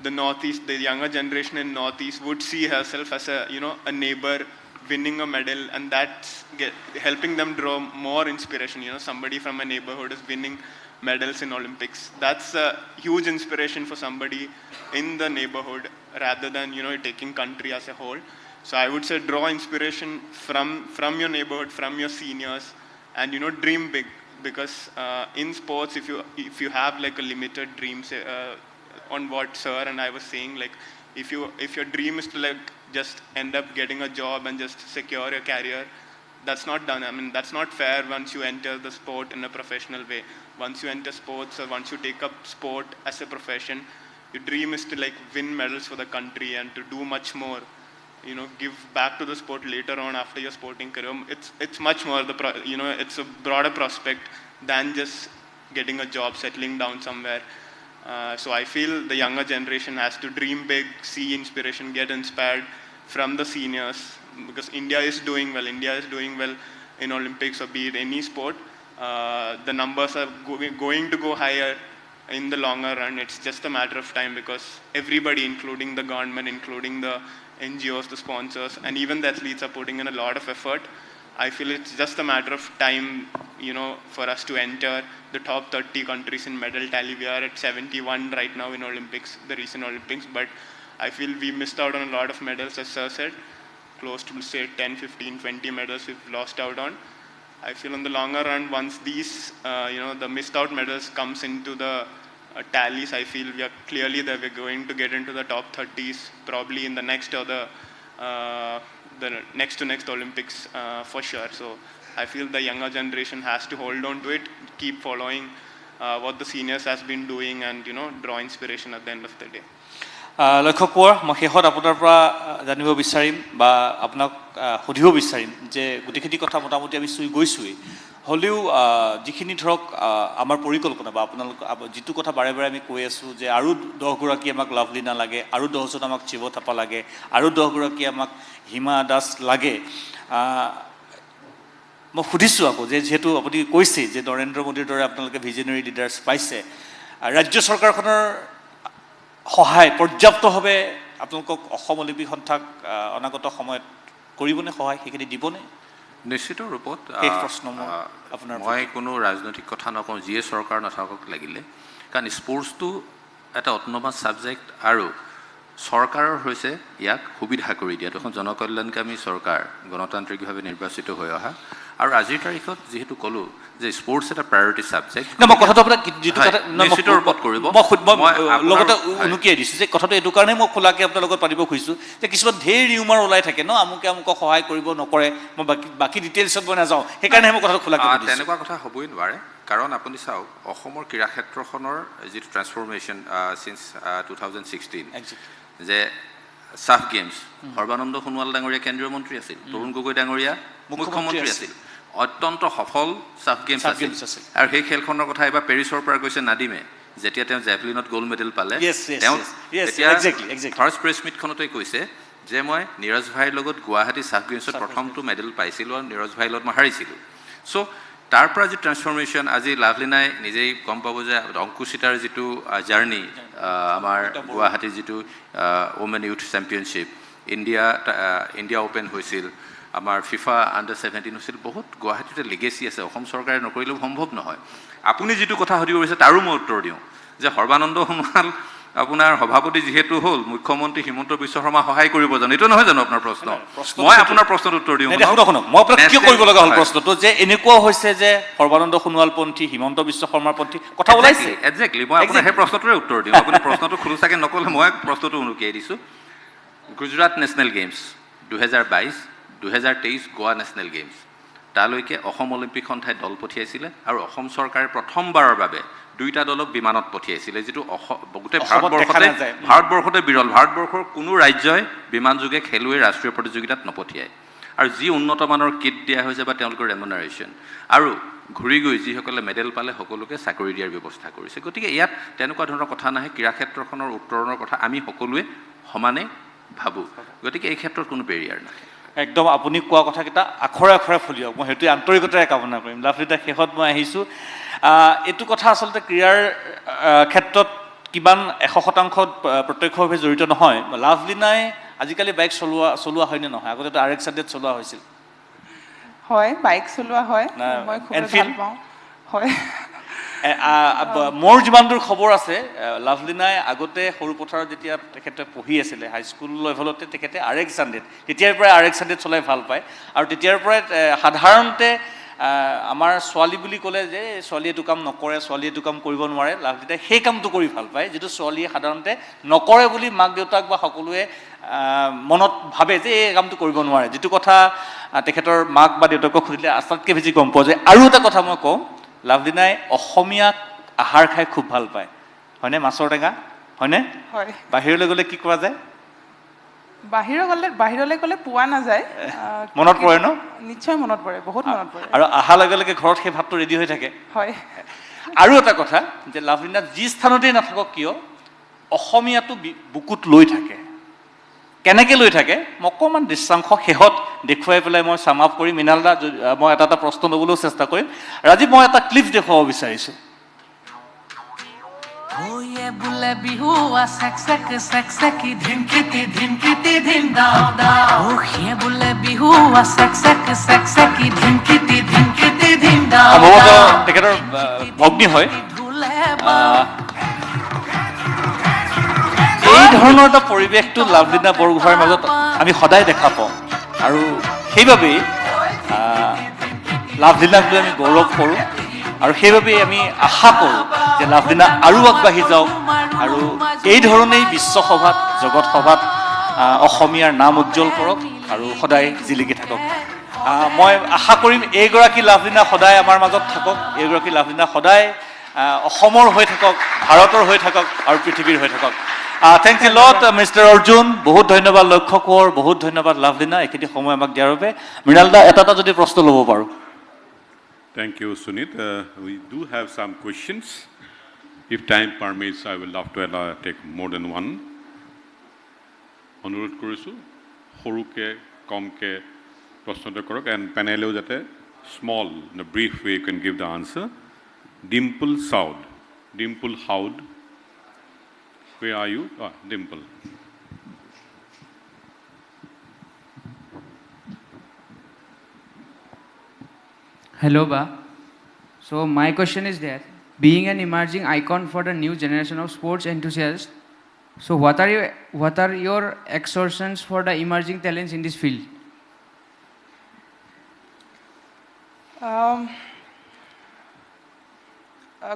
the Northeast, the younger generation in Northeast would see herself as a neighbor winning a medal, and that's helping them draw more inspiration. Somebody from a neighborhood is winning medals in Olympics. That's a huge inspiration for somebody in the neighborhood rather than taking country as a whole. So I would say draw inspiration from your neighborhood, from your seniors, and dream big, because in sports, if you have like a limited dream, say, on what sir and I was saying, like if your dream is to like just end up getting a job and just secure your career, that's not done. I mean, that's not fair once you enter the sport in a professional way. Once you enter sports or once you take up sport as a profession, your dream is to like win medals for the country and to do much more. Give back to the sport later on after your sporting career. It's much more it's a broader prospect than just getting a job, settling down somewhere. So I feel the younger generation has to dream big, see inspiration, get inspired from the seniors, because India is doing well. India is doing well in Olympics or be it any sport. The numbers are going to go higher in the longer run. It's just a matter of time, because everybody, including the government, including the NGOs, the sponsors, and even the athletes are putting in a lot of effort. I feel it's just a matter of time, for us to enter the top 30 countries in medal tally. We are at 71 right now in Olympics, the recent Olympics, but I feel we missed out on a lot of medals, as sir said, close to say 10, 15, 20 medals we've lost out on. I feel in the longer run, once these, the missed out medals comes into the tallies, I feel we are clearly that we're going to get into the top 30s, probably in the next or the next to next Olympics for sure. So I feel the younger generation has to hold on to it, keep following what the seniors has been doing, and draw inspiration at the end of the day. লক্ষ্য কোঁৱৰ, মই শেষত আপোনাৰ পৰা জানিব বিচাৰিম বা আপোনাক সুধিব বিচাৰিম যে গোটেইখিনি কথা মোটামুটি আমি চুই গৈছোঁৱেই, হ'লেও যিখিনি ধৰক আমাৰ পৰিকল্পনা বা আপোনালোক যিটো কথা বাৰে বাৰে আমি কৈ আছোঁ যে আৰু 10গৰাকী আমাক লাভলীনা লাগে, আৰু 10জন আমাক শিৱ থাপা লাগে, আৰু 10গৰাকী আমাক হিমা দাস লাগে, মই সুধিছোঁ আকৌ যে যিহেতু আপুনি কৈছে যে নৰেন্দ্ৰ মোদীৰ দৰে আপোনালোকে ভিজনেৰী লিডাৰ্ছ পাইছে, ৰাজ্য চৰকাৰখনৰ সহায় পৰ্যাপ্তভাৱে আপোনালোকক অসম অলিম্পিক সন্থাক অনাগত সময়ত কৰিবনে সহায়, সেইখিনি দিবনে? নিশ্চিত ৰূপত। মই কোনো ৰাজনৈতিক কথা নকওঁ, যিয়ে চৰকাৰ নাথাকক লাগিলে, কাৰণ স্পৰ্টছটো এটা অট'নমাছ ছাবজেক্ট আৰু চৰকাৰৰ হৈছে ইয়াক সুবিধা কৰি দিয়াটো। এখন জনকল্যাণকামী চৰকাৰ, গণতান্ত্ৰিকভাৱে নিৰ্বাচিত হৈ অহা, আৰু আজিৰ তাৰিখত যিহেতু ক'লোঁ যে স্পৰ্টছ এটা প্ৰায়ৰিটি ছাবজেক্ট। মই কথাটো আপোনাক যিটো নিশ্চিত ৰূপত কৰিব, মই লগতে উনুকিয়াই দিছোঁ যে কথাটো এইটো কাৰণেই মই খোলাকৈ আপোনাৰ লগত পাতিব খুজিছোঁ যে কিছুমান ঢেৰ ৰিউমাৰ ওলাই থাকে আমুকে আমুকক সহায় কৰিব নকৰে, মই বাকী ডিটেইলছত মই নাযাওঁ, সেইকাৰণেহে মই কথাটো খোলাকৈ দিছোঁ। তেনেকুৱা কথা হ'বই নোৱাৰে, কাৰণ আপুনি চাওক অসমৰ ক্ৰীড়া ক্ষেত্ৰখনৰ যিটো ট্ৰেন্সফৰ্মেশ্যন চিন্স 2016, যে ছাফ গেমছ, সৰ্বানন্দ সোণোৱাল ডাঙৰীয়া কেন্দ্ৰীয় মন্ত্ৰী আছিল, তৰুণ গগৈ ডাঙৰীয়া মুখ্যমন্ত্ৰী আছিল, অত্যন্ত সফল ছাফ গেমছ আছিল। আৰু সেই খেলখনৰ কথা এবাৰ পেৰিছৰ পৰা কৈছে নাদিমে, যেতিয়া তেওঁ জেভলিনত গ'ল্ড মেডেল পালে, তেওঁ ফাৰ্ষ্ট প্ৰেছ মিটখনতে কৈছে যে মই নীৰজ ভাইৰ লগত গুৱাহাটী ছাফ গেমছত প্ৰথমটো মেডেল পাইছিলোঁ আৰু নীৰজ ভাইৰ লগত মই হাৰিছিলোঁ। চ' তাৰ পৰা যি ট্ৰেন্সফৰ্মেশ্যন, আজি লাভলীনাই নিজেই গম পাব যে অংকুচিতাৰ যিটো জাৰ্ণি, আমাৰ গুৱাহাটীৰ যিটো women youth championship, India open হৈছিল, আমাৰ ফিফা আণ্ডাৰ-17 হৈছিল, বহুত গুৱাহাটীতে লিগেচি আছে, অসম চৰকাৰে নকৰিলেও সম্ভৱ নহয়। আপুনি যিটো কথা সুধিব বিচাৰে তাৰো মই উত্তৰ দিওঁ যে সৰ্বানন্দ সোণোৱাল আপোনাৰ সভাপতি যিহেতু হ'ল মুখ্যমন্ত্ৰী হিমন্ত বিশ্ব শৰ্মা সহায় কৰিব জানো এইটো নহয় জানো আপোনাৰ প্ৰশ্ন প্ৰশ্নটো মই সেইটো। আপোনাৰ প্ৰশ্নৰ উত্তৰ দিওঁ শুনক মই আপোনাক কিয় কৰিব লগা হ'ল হয়। প্ৰশ্নটো যে এনেকুৱা হৈছে যে সৰ্বানন্দ সোণোৱালপন্থী হিমন্ত বিশ্ব শৰ্মাপন্থী কথা ওলাইছে একজেক্টলি মই আপোনাৰ সেই প্ৰশ্নটোৰে উত্তৰ দিওঁ আপুনি প্ৰশ্নটো খোলোচাকৈ নক'লে মই প্ৰশ্নটো উনুকিয়াই দিছোঁ গুজৰাট নেশ্যনেল গেমছ 2022 2023 গোৱা নেশ্যনেল গেমছ তালৈকে অসম অলিম্পিক সন্থাই দল পঠিয়াইছিলে আৰু অসম চৰকাৰে প্ৰথমবাৰৰ বাবে 2টা দলক বিমানত পঠিয়াইছিলে যিটো গোটেই ভাৰতবৰ্ষতে বিৰল ভাৰতবৰ্ষৰ কোনো ৰাজ্যই বিমানযোগে খেলুৱৈ ৰাষ্ট্ৰীয় প্ৰতিযোগিতাত নপঠিয়ায় আৰু যি উন্নত মানৰ কিট দিয়া হৈছে বা তেওঁলোকৰ ৰেমুনাৰেশ্যন আৰু ঘূৰি গৈ যিসকলে মেডেল পালে সকলোকে চাকৰি দিয়াৰ ব্যৱস্থা কৰিছে গতিকে ইয়াত তেনেকুৱা ধৰণৰ কথা নাহে ক্ৰীড়া ক্ষেত্ৰখনৰ উত্তৰণৰ কথা আমি সকলোৱে সমানে ভাবোঁ গতিকে এই ক্ষেত্ৰত কোনো বেৰিয়াৰ নাহে একদম আপুনি কোৱা কথাকেইটা আখৰে আখৰে ফলিয়াওক মই সেইটো আন্তৰিকতাৰে কামনা কৰিম লাভলিনা শেষত মই আহিছোঁ এইটো কথা আচলতে ক্ৰীড়াৰ ক্ষেত্ৰত কিমান 100% প্ৰত্যক্ষভাৱে জড়িত নহয় লাভলিনাই আজিকালি বাইক চলোৱা হয়নে নহয় আগতেতো RX-100 চলোৱা হৈছিল হয় বাইক চলোৱা হয় মই খুব ভাল পাওঁ হয় মোৰ যিমান দূৰ খবৰ আছে লাভলিনাই আগতে সৰু পথাৰত যেতিয়া তেখেতে পঢ়ি আছিলে হাইস্কুল লেভেলতে তেখেতে RX-100 তেতিয়াৰ পৰাই RX-100 চলাই ভাল পায় আৰু তেতিয়াৰ পৰাই সাধাৰণতে আমাৰ ছোৱালী বুলি ক'লে যে ছোৱালী এইটো কাম নকৰে ছোৱালী এইটো কাম কৰিব নোৱাৰে লাভলিনাই সেই কামটো কৰি ভাল পায় যিটো ছোৱালীয়ে সাধাৰণতে নকৰে বুলি মাক দেউতাক বা সকলোৱে মনত ভাবে যে এই কামটো কৰিব নোৱাৰে যিটো কথা তেখেতৰ মাক বা দেউতাকক সুধিলে আটাইতকৈ বেছি গম পোৱা যায় আৰু এটা কথা মই কওঁ লাভলিনাই অসমীয়া আহাৰ খাই খুব ভাল পায় হয়নে মাছৰ টেঙা হয়নে হয় বাহিৰলৈ গ'লে কি কৰা যায় বাহিৰলৈ গ'লে পোৱা নাযায় মনত পৰে ন নিশ্চয় মনত পৰে বহুত মনত পৰে আৰু অহাৰ লগে লগে ঘৰত সেই ভাতটো ৰেডি হৈ থাকে হয় আৰু এটা কথা যে লাভলিনা যি স্থানতেই নাথাকক কিয় অসমীয়াটো বুকুত লৈ থাকে কেনেকৈ লৈ থাকে মই অকণমান দৃশ্যাংশ শেহত দেখুৱাই পেলাই মই চাম আপ কৰিম মৃণালদা মই এটা প্ৰশ্ন ল'বলৈও চেষ্টা কৰিম ৰাজীৱ মই এটা ক্লিপ দেখুৱাব বিচাৰিছোঁ বুলে বিহু সেক সেক ধিনকিতি ধিন দাও দাও বুলে বিহু সেক সেক ধিনকিতি ধিন দাও সম্ভৱতঃ তেখেতৰ ভগ্নী হয় এই ধৰণৰ এটা পৰিৱেশটো লাভলিনা বৰগোহাঁইৰ মাজত আমি সদায় দেখা পাওঁ আৰু সেইবাবেই লাভলিনাক লৈ আমি গৌৰৱ কৰোঁ আৰু সেইবাবেই আমি আশা কৰোঁ যে লাভলিনা আৰু আগবাঢ়ি যাওক আৰু এই ধৰণেই বিশ্বসভাত জগত সভাত অসমীয়াৰ নাম উজ্জ্বল কৰক আৰু সদায় জিলিকি থাকক মই আশা কৰিম এইগৰাকী লাভলিনা সদায় আমাৰ মাজত থাকক এইগৰাকী লাভলিনা সদায় অসমৰ হৈ থাকক ভাৰতৰ হৈ থাকক আৰু পৃথিৱীৰ হৈ থাকক thank you lot mister Arjun বহুত ধন্যবাদ লক্ষ্য কোঁৱৰ বহুত ধন্যবাদ লাভলিনা এইখিনি সময় আমাক দিয়াৰ বাবে মৃণালদা এটা যদি প্ৰশ্ন ল'ব পাৰোঁ Thank you, Sunit. We do have some questions. If time permits, I will love to take more than one. অনুৰোধ কৰিছোঁ সৰুকৈ কমকৈ প্ৰশ্নটো কৰক এণ্ড পেনেলেও যাতে small in a brief way you can give the answer Dimple হাউড where are you Dimple Hello, Ba. So my question is that being an emerging icon for the new generation of sports enthusiasts, so what are your exhortations for the emerging talents in this field?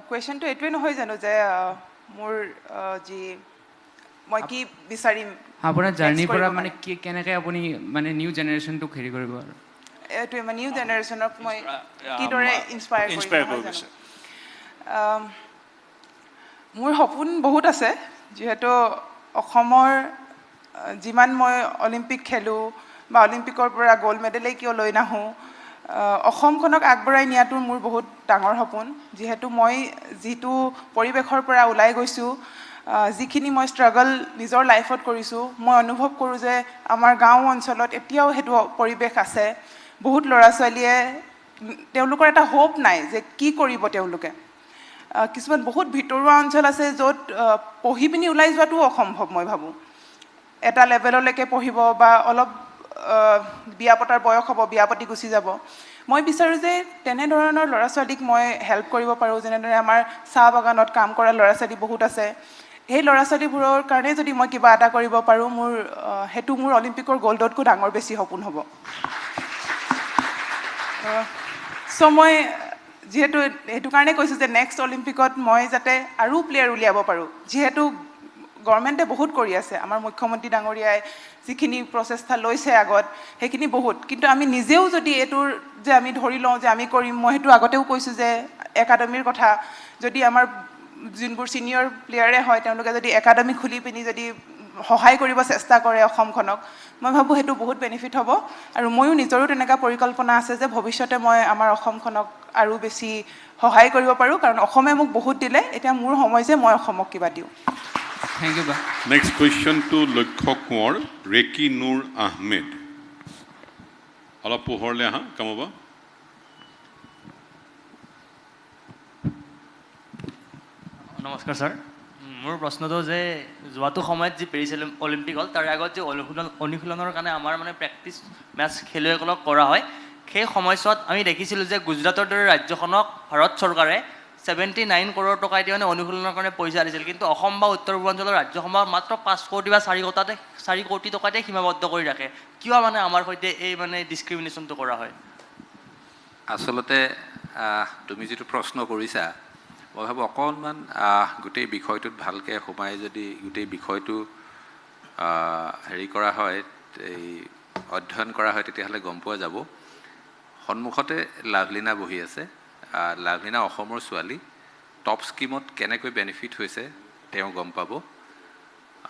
কুৱেশ্যনটো এইটোৱে নহয় জানো যে মোৰ যি মই কি বিচাৰিম আপোনাৰ জাৰ্নিৰ পৰা মানে কি কেনেকৈ আপুনি মানে নিউ জেনেৰেশ্যনটোক হেৰি কৰিব আৰু এইটোৱে মানে নিউ জেনেৰেশ্যনক মই কিদৰে ইনস্পায়াৰ কৰিম মোৰ সপোন বহুত আছে যিহেতু অসমৰ যিমান মই অলিম্পিক খেলোঁ বা অলিম্পিকৰ পৰা গ'ল্ড মেডেলেই কিয় লৈ নাহোঁ অসমখনক আগবঢ়াই নিয়াটো মোৰ বহুত ডাঙৰ সপোন যিহেতু মই যিটো পৰিৱেশৰ পৰা ওলাই গৈছোঁ যিখিনি মই ষ্ট্ৰাগল নিজৰ লাইফত কৰিছোঁ মই অনুভৱ কৰোঁ যে আমাৰ গাঁও অঞ্চলত এতিয়াও সেইটো পৰিৱেশ আছে বহুত ল'ৰা ছোৱালীয়ে তেওঁলোকৰ এটা হোপ নাই যে কি কৰিব তেওঁলোকে কিছুমান বহুত ভিতৰুৱা অঞ্চল আছে য'ত পঢ়ি পিনি ওলাই যোৱাটো অসম্ভৱ মই ভাবোঁ এটা লেভেললৈকে পঢ়িব বা অলপ বিয়া পতাৰ বয়স হ'ব বিয়া পাতি গুচি যাব মই বিচাৰোঁ যে তেনেধৰণৰ ল'ৰা ছোৱালীক মই হেল্প কৰিব পাৰোঁ যেনেদৰে আমাৰ চাহ বাগানত কাম কৰা ল'ৰা ছোৱালী বহুত আছে সেই ল'ৰা ছোৱালীবোৰৰ কাৰণে যদি মই কিবা এটা কৰিব পাৰোঁ সেইটো মোৰ অলিম্পিকৰ গ'ল্ডতকৈ ডাঙৰ বেছি সপোন হ'ব। চ' মই যিহেতু সেইটো কাৰণে কৈছোঁ যে নেক্সট অলিম্পিকত মই যাতে আৰু প্লেয়াৰ উলিয়াব পাৰোঁ, যিহেতু গভৰ্ণমেণ্টে বহুত কৰি আছে, আমাৰ মুখ্যমন্ত্ৰী ডাঙৰীয়াই যিখিনি প্ৰচেষ্টা লৈছে আগত সেইখিনি বহুত, কিন্তু আমি নিজেও যদি এইটোৰ যে আমি ধৰি লওঁ যে আমি কৰিম, মই সেইটো আগতেও কৈছোঁ যে একাডেমীৰ কথা, যদি আমাৰ যোনবোৰ ছিনিয়ৰ প্লেয়াৰে হয় তেওঁলোকে যদি একাডেমী খুলি পিনি যদি সহায় কৰিব চেষ্টা কৰে অসমখনক, মই ভাবোঁ সেইটো বহুত বেনিফিট হ'ব। আৰু ময়ো নিজৰো তেনেকুৱা পৰিকল্পনা আছে যে ভৱিষ্যতে মই আমাৰ অসমখনক আৰু বেছি সহায় কৰিব পাৰোঁ, কাৰণ অসমে মোক বহুত দিলে, এতিয়া মোৰ সময় যে মই অসমক কিবা দিওঁ। Thank you, Ba. Next question to Lakshya Kumar, Reki Noor Ahmed. অলপ পোহৰলে আহা, কামবা। নমস্কাৰ ছাৰ, মোৰ প্ৰশ্নটো যে যোৱাটো সময়ত যি পেৰিছ অলিম্পিক হ'ল তাৰে আগত যে অনুশীলনৰ কাৰণে আমাৰ মানে প্ৰেক্টিচ মেচ খেলুৱৈসকলক কৰা হয়, সেই সময়ছোৱাত আমি দেখিছিলোঁ যে গুজৰাটৰ দৰে ৰাজ্যখনক ভাৰত চৰকাৰে 79 কৰোৰ টকা দি মানে অনুশীলনৰ কাৰণে পইচা দিছিল, কিন্তু অসম বা উত্তৰ পূৰ্বাঞ্চলৰ ৰাজ্যসমূহক মাত্ৰ 5 কোটি বা 4 কোটি টকাতে সীমাবদ্ধ কৰি ৰাখে। কিয় মানে আমাৰ সৈতে এই মানে ডিছক্ৰিমিনেশ্যনটো কৰা হয়? আচলতে তুমি যিটো প্ৰশ্ন কৰিছা, মই ভাবোঁ অকণমান গোটেই বিষয়টোত ভালকৈ সোমাই যদি গোটেই বিষয়টো হেৰি কৰা হয়, এই অধ্যয়ন কৰা হয়, তেতিয়াহ'লে গম পোৱা যাব। সন্মুখতে লাভলীনা বহি আছে। লাভলীনা অসমৰ ছোৱালী, টপ স্কিমত কেনেকৈ বেনিফিট হৈছে তেওঁ গম পাব।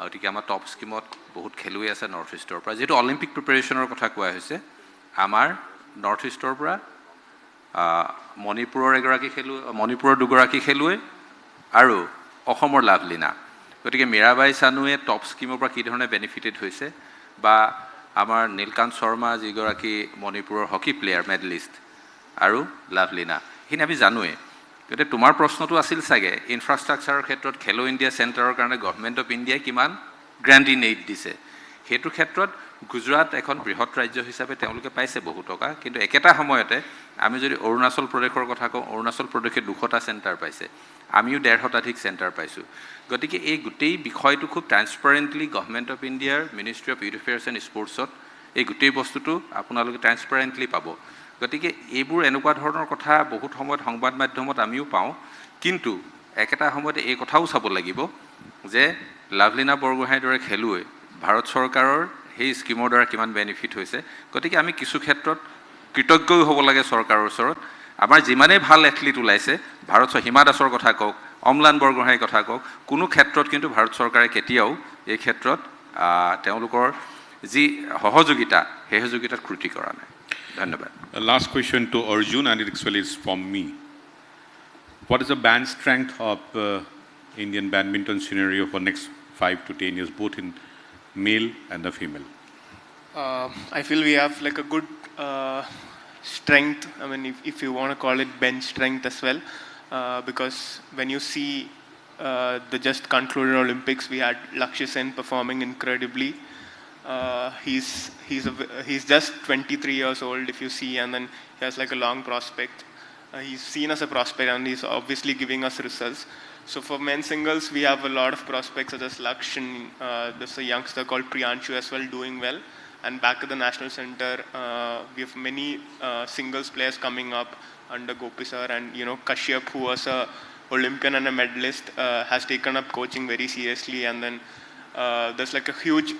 গতিকে আমাৰ টপ স্কিমত বহুত খেলুৱৈ আছে নৰ্থ ইষ্টৰ পৰা। যিহেতু অলিম্পিক প্ৰিপেৰেশ্যনৰ কথা কোৱা হৈছে, আমাৰ নৰ্থ ইষ্টৰ পৰা মণিপুৰৰ দুগৰাকী খেলুৱৈ আৰু অসমৰ লাভলীনা। গতিকে মীৰাবাই চানুৱে টপ স্কিমৰ পৰা কি ধৰণে বেনিফিটেড হৈছে, বা আমাৰ নীলকান্ত শৰ্মা যিগৰাকী মণিপুৰৰ হকী প্লেয়াৰ মেডেলিষ্ট, আৰু লাভলীনা, সেইখিনি আমি জানোৱেই। গতিকে তোমাৰ প্ৰশ্নটো আছিল চাগে ইনফ্ৰাষ্ট্ৰাকচাৰৰ ক্ষেত্ৰত খেলো ইণ্ডিয়া চেণ্টাৰৰ কাৰণে গভৰ্ণমেণ্ট অফ ইণ্ডিয়াই কিমান গ্ৰেণ্ট ইন এইড দিছে। সেইটো ক্ষেত্ৰত গুজৰাট এখন বৃহৎ ৰাজ্য হিচাপে তেওঁলোকে পাইছে বহু টকা, কিন্তু একেটা সময়তে আমি যদি অৰুণাচল প্ৰদেশৰ কথা কওঁ, অৰুণাচল প্ৰদেশে 200টা চেণ্টাৰ পাইছে, আমিও 150টাধিক চেণ্টাৰ পাইছোঁ। গতিকে এই গোটেই বিষয়টো খুব ট্ৰান্সপাৰেণ্টলি গভৰ্ণমেণ্ট অফ ইণ্ডিয়াৰ ministry of youth affairs and স্পৰ্টছত এই গোটেই বস্তুটো আপোনালোকে ট্ৰান্সপাৰেণ্টলি পাব। গতিকে এইবোৰ এনেকুৱা ধৰণৰ কথা বহুত সময়ত সংবাদ মাধ্যমত আমিও পাওঁ, কিন্তু একেটা সময়তে এই কথাও চাব লাগিব যে লাভলীনা বৰগোহাঁইৰ দৰে খেলুৱৈ ভাৰত চৰকাৰৰ সেই স্কিমৰ দ্বাৰা কিমান বেনিফিট হৈছে। গতিকে আমি কিছু ক্ষেত্ৰত কৃতজ্ঞও হ'ব লাগে চৰকাৰৰ ওচৰত। আমাৰ যিমানেই ভাল এথলিট ওলাইছে, হিমা দাসৰ কথা কওক, অম্লান বৰগোহাঁইৰ কথা কওক, কোনো ক্ষেত্ৰত কিন্তু ভাৰত চৰকাৰে কেতিয়াও এই ক্ষেত্ৰত তেওঁলোকৰ যি সহযোগিতা, সেই সহযোগিতাত ত্ৰুটি কৰা নাই। ধন্যবাদ। Last question to Arjun, and it actually is from me. What is the band strength of Indian badminton scenario for next 5 to 10 years, both in male and the female? I feel we have like a good strength. I mean, if you want to call it bench strength as well, because when you see the just concluded Olympics, we had Lakshya Sen performing incredibly. He's just 23 years old, if you see, and then he has like a long prospect. He's seen as a prospect, and he's obviously giving us results. So for men's singles, we have a lot of prospects such as Lakshan. There's a youngster called Priyanshu as well doing well. And back at the National Center, we have many singles players coming up under Gopi sir, and Kashyap, who was a Olympian and a medalist, has taken up coaching very seriously. And then there's like a huge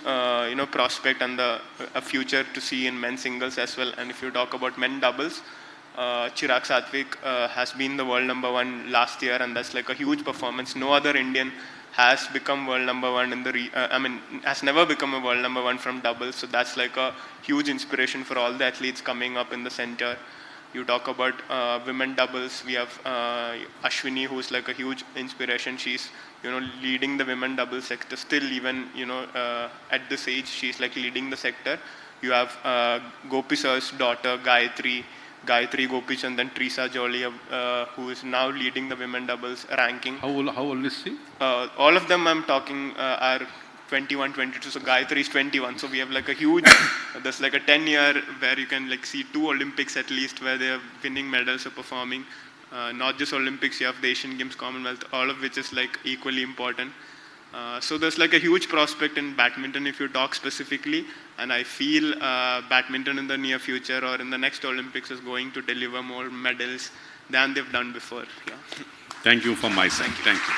prospect and a future to see in men's singles as well. And if you talk about men doubles, Chirag Satvik has been the world #1 last year, and that's like a huge performance. No other Indian has become world #1 in has never become a world #1 from doubles. So that's like a huge inspiration for all the athletes coming up in the center. You talk about women doubles, we have Ashwini, who's like a huge inspiration. She's leading the women doubles sector still, even at this age she's like leading the sector. You have Gopi sir's daughter Gayatri Gopichand, and Teresa Jolie, who is now leading the women doubles ranking. How old is she? All of them I'm talking are 21, 22. So Gayatri is 21. So we have like a huge, there's like a 10-year where you can like see 2 Olympics at least where they are winning medals or performing. Not just Olympics, you have the Asian Games, Commonwealth, all of which is like equally important. So there's like a huge prospect in badminton if you talk specifically, and I feel badminton in the near future or in the next Olympics is going to deliver more medals than they've done before. Yeah. Thank you from my side. Thank you.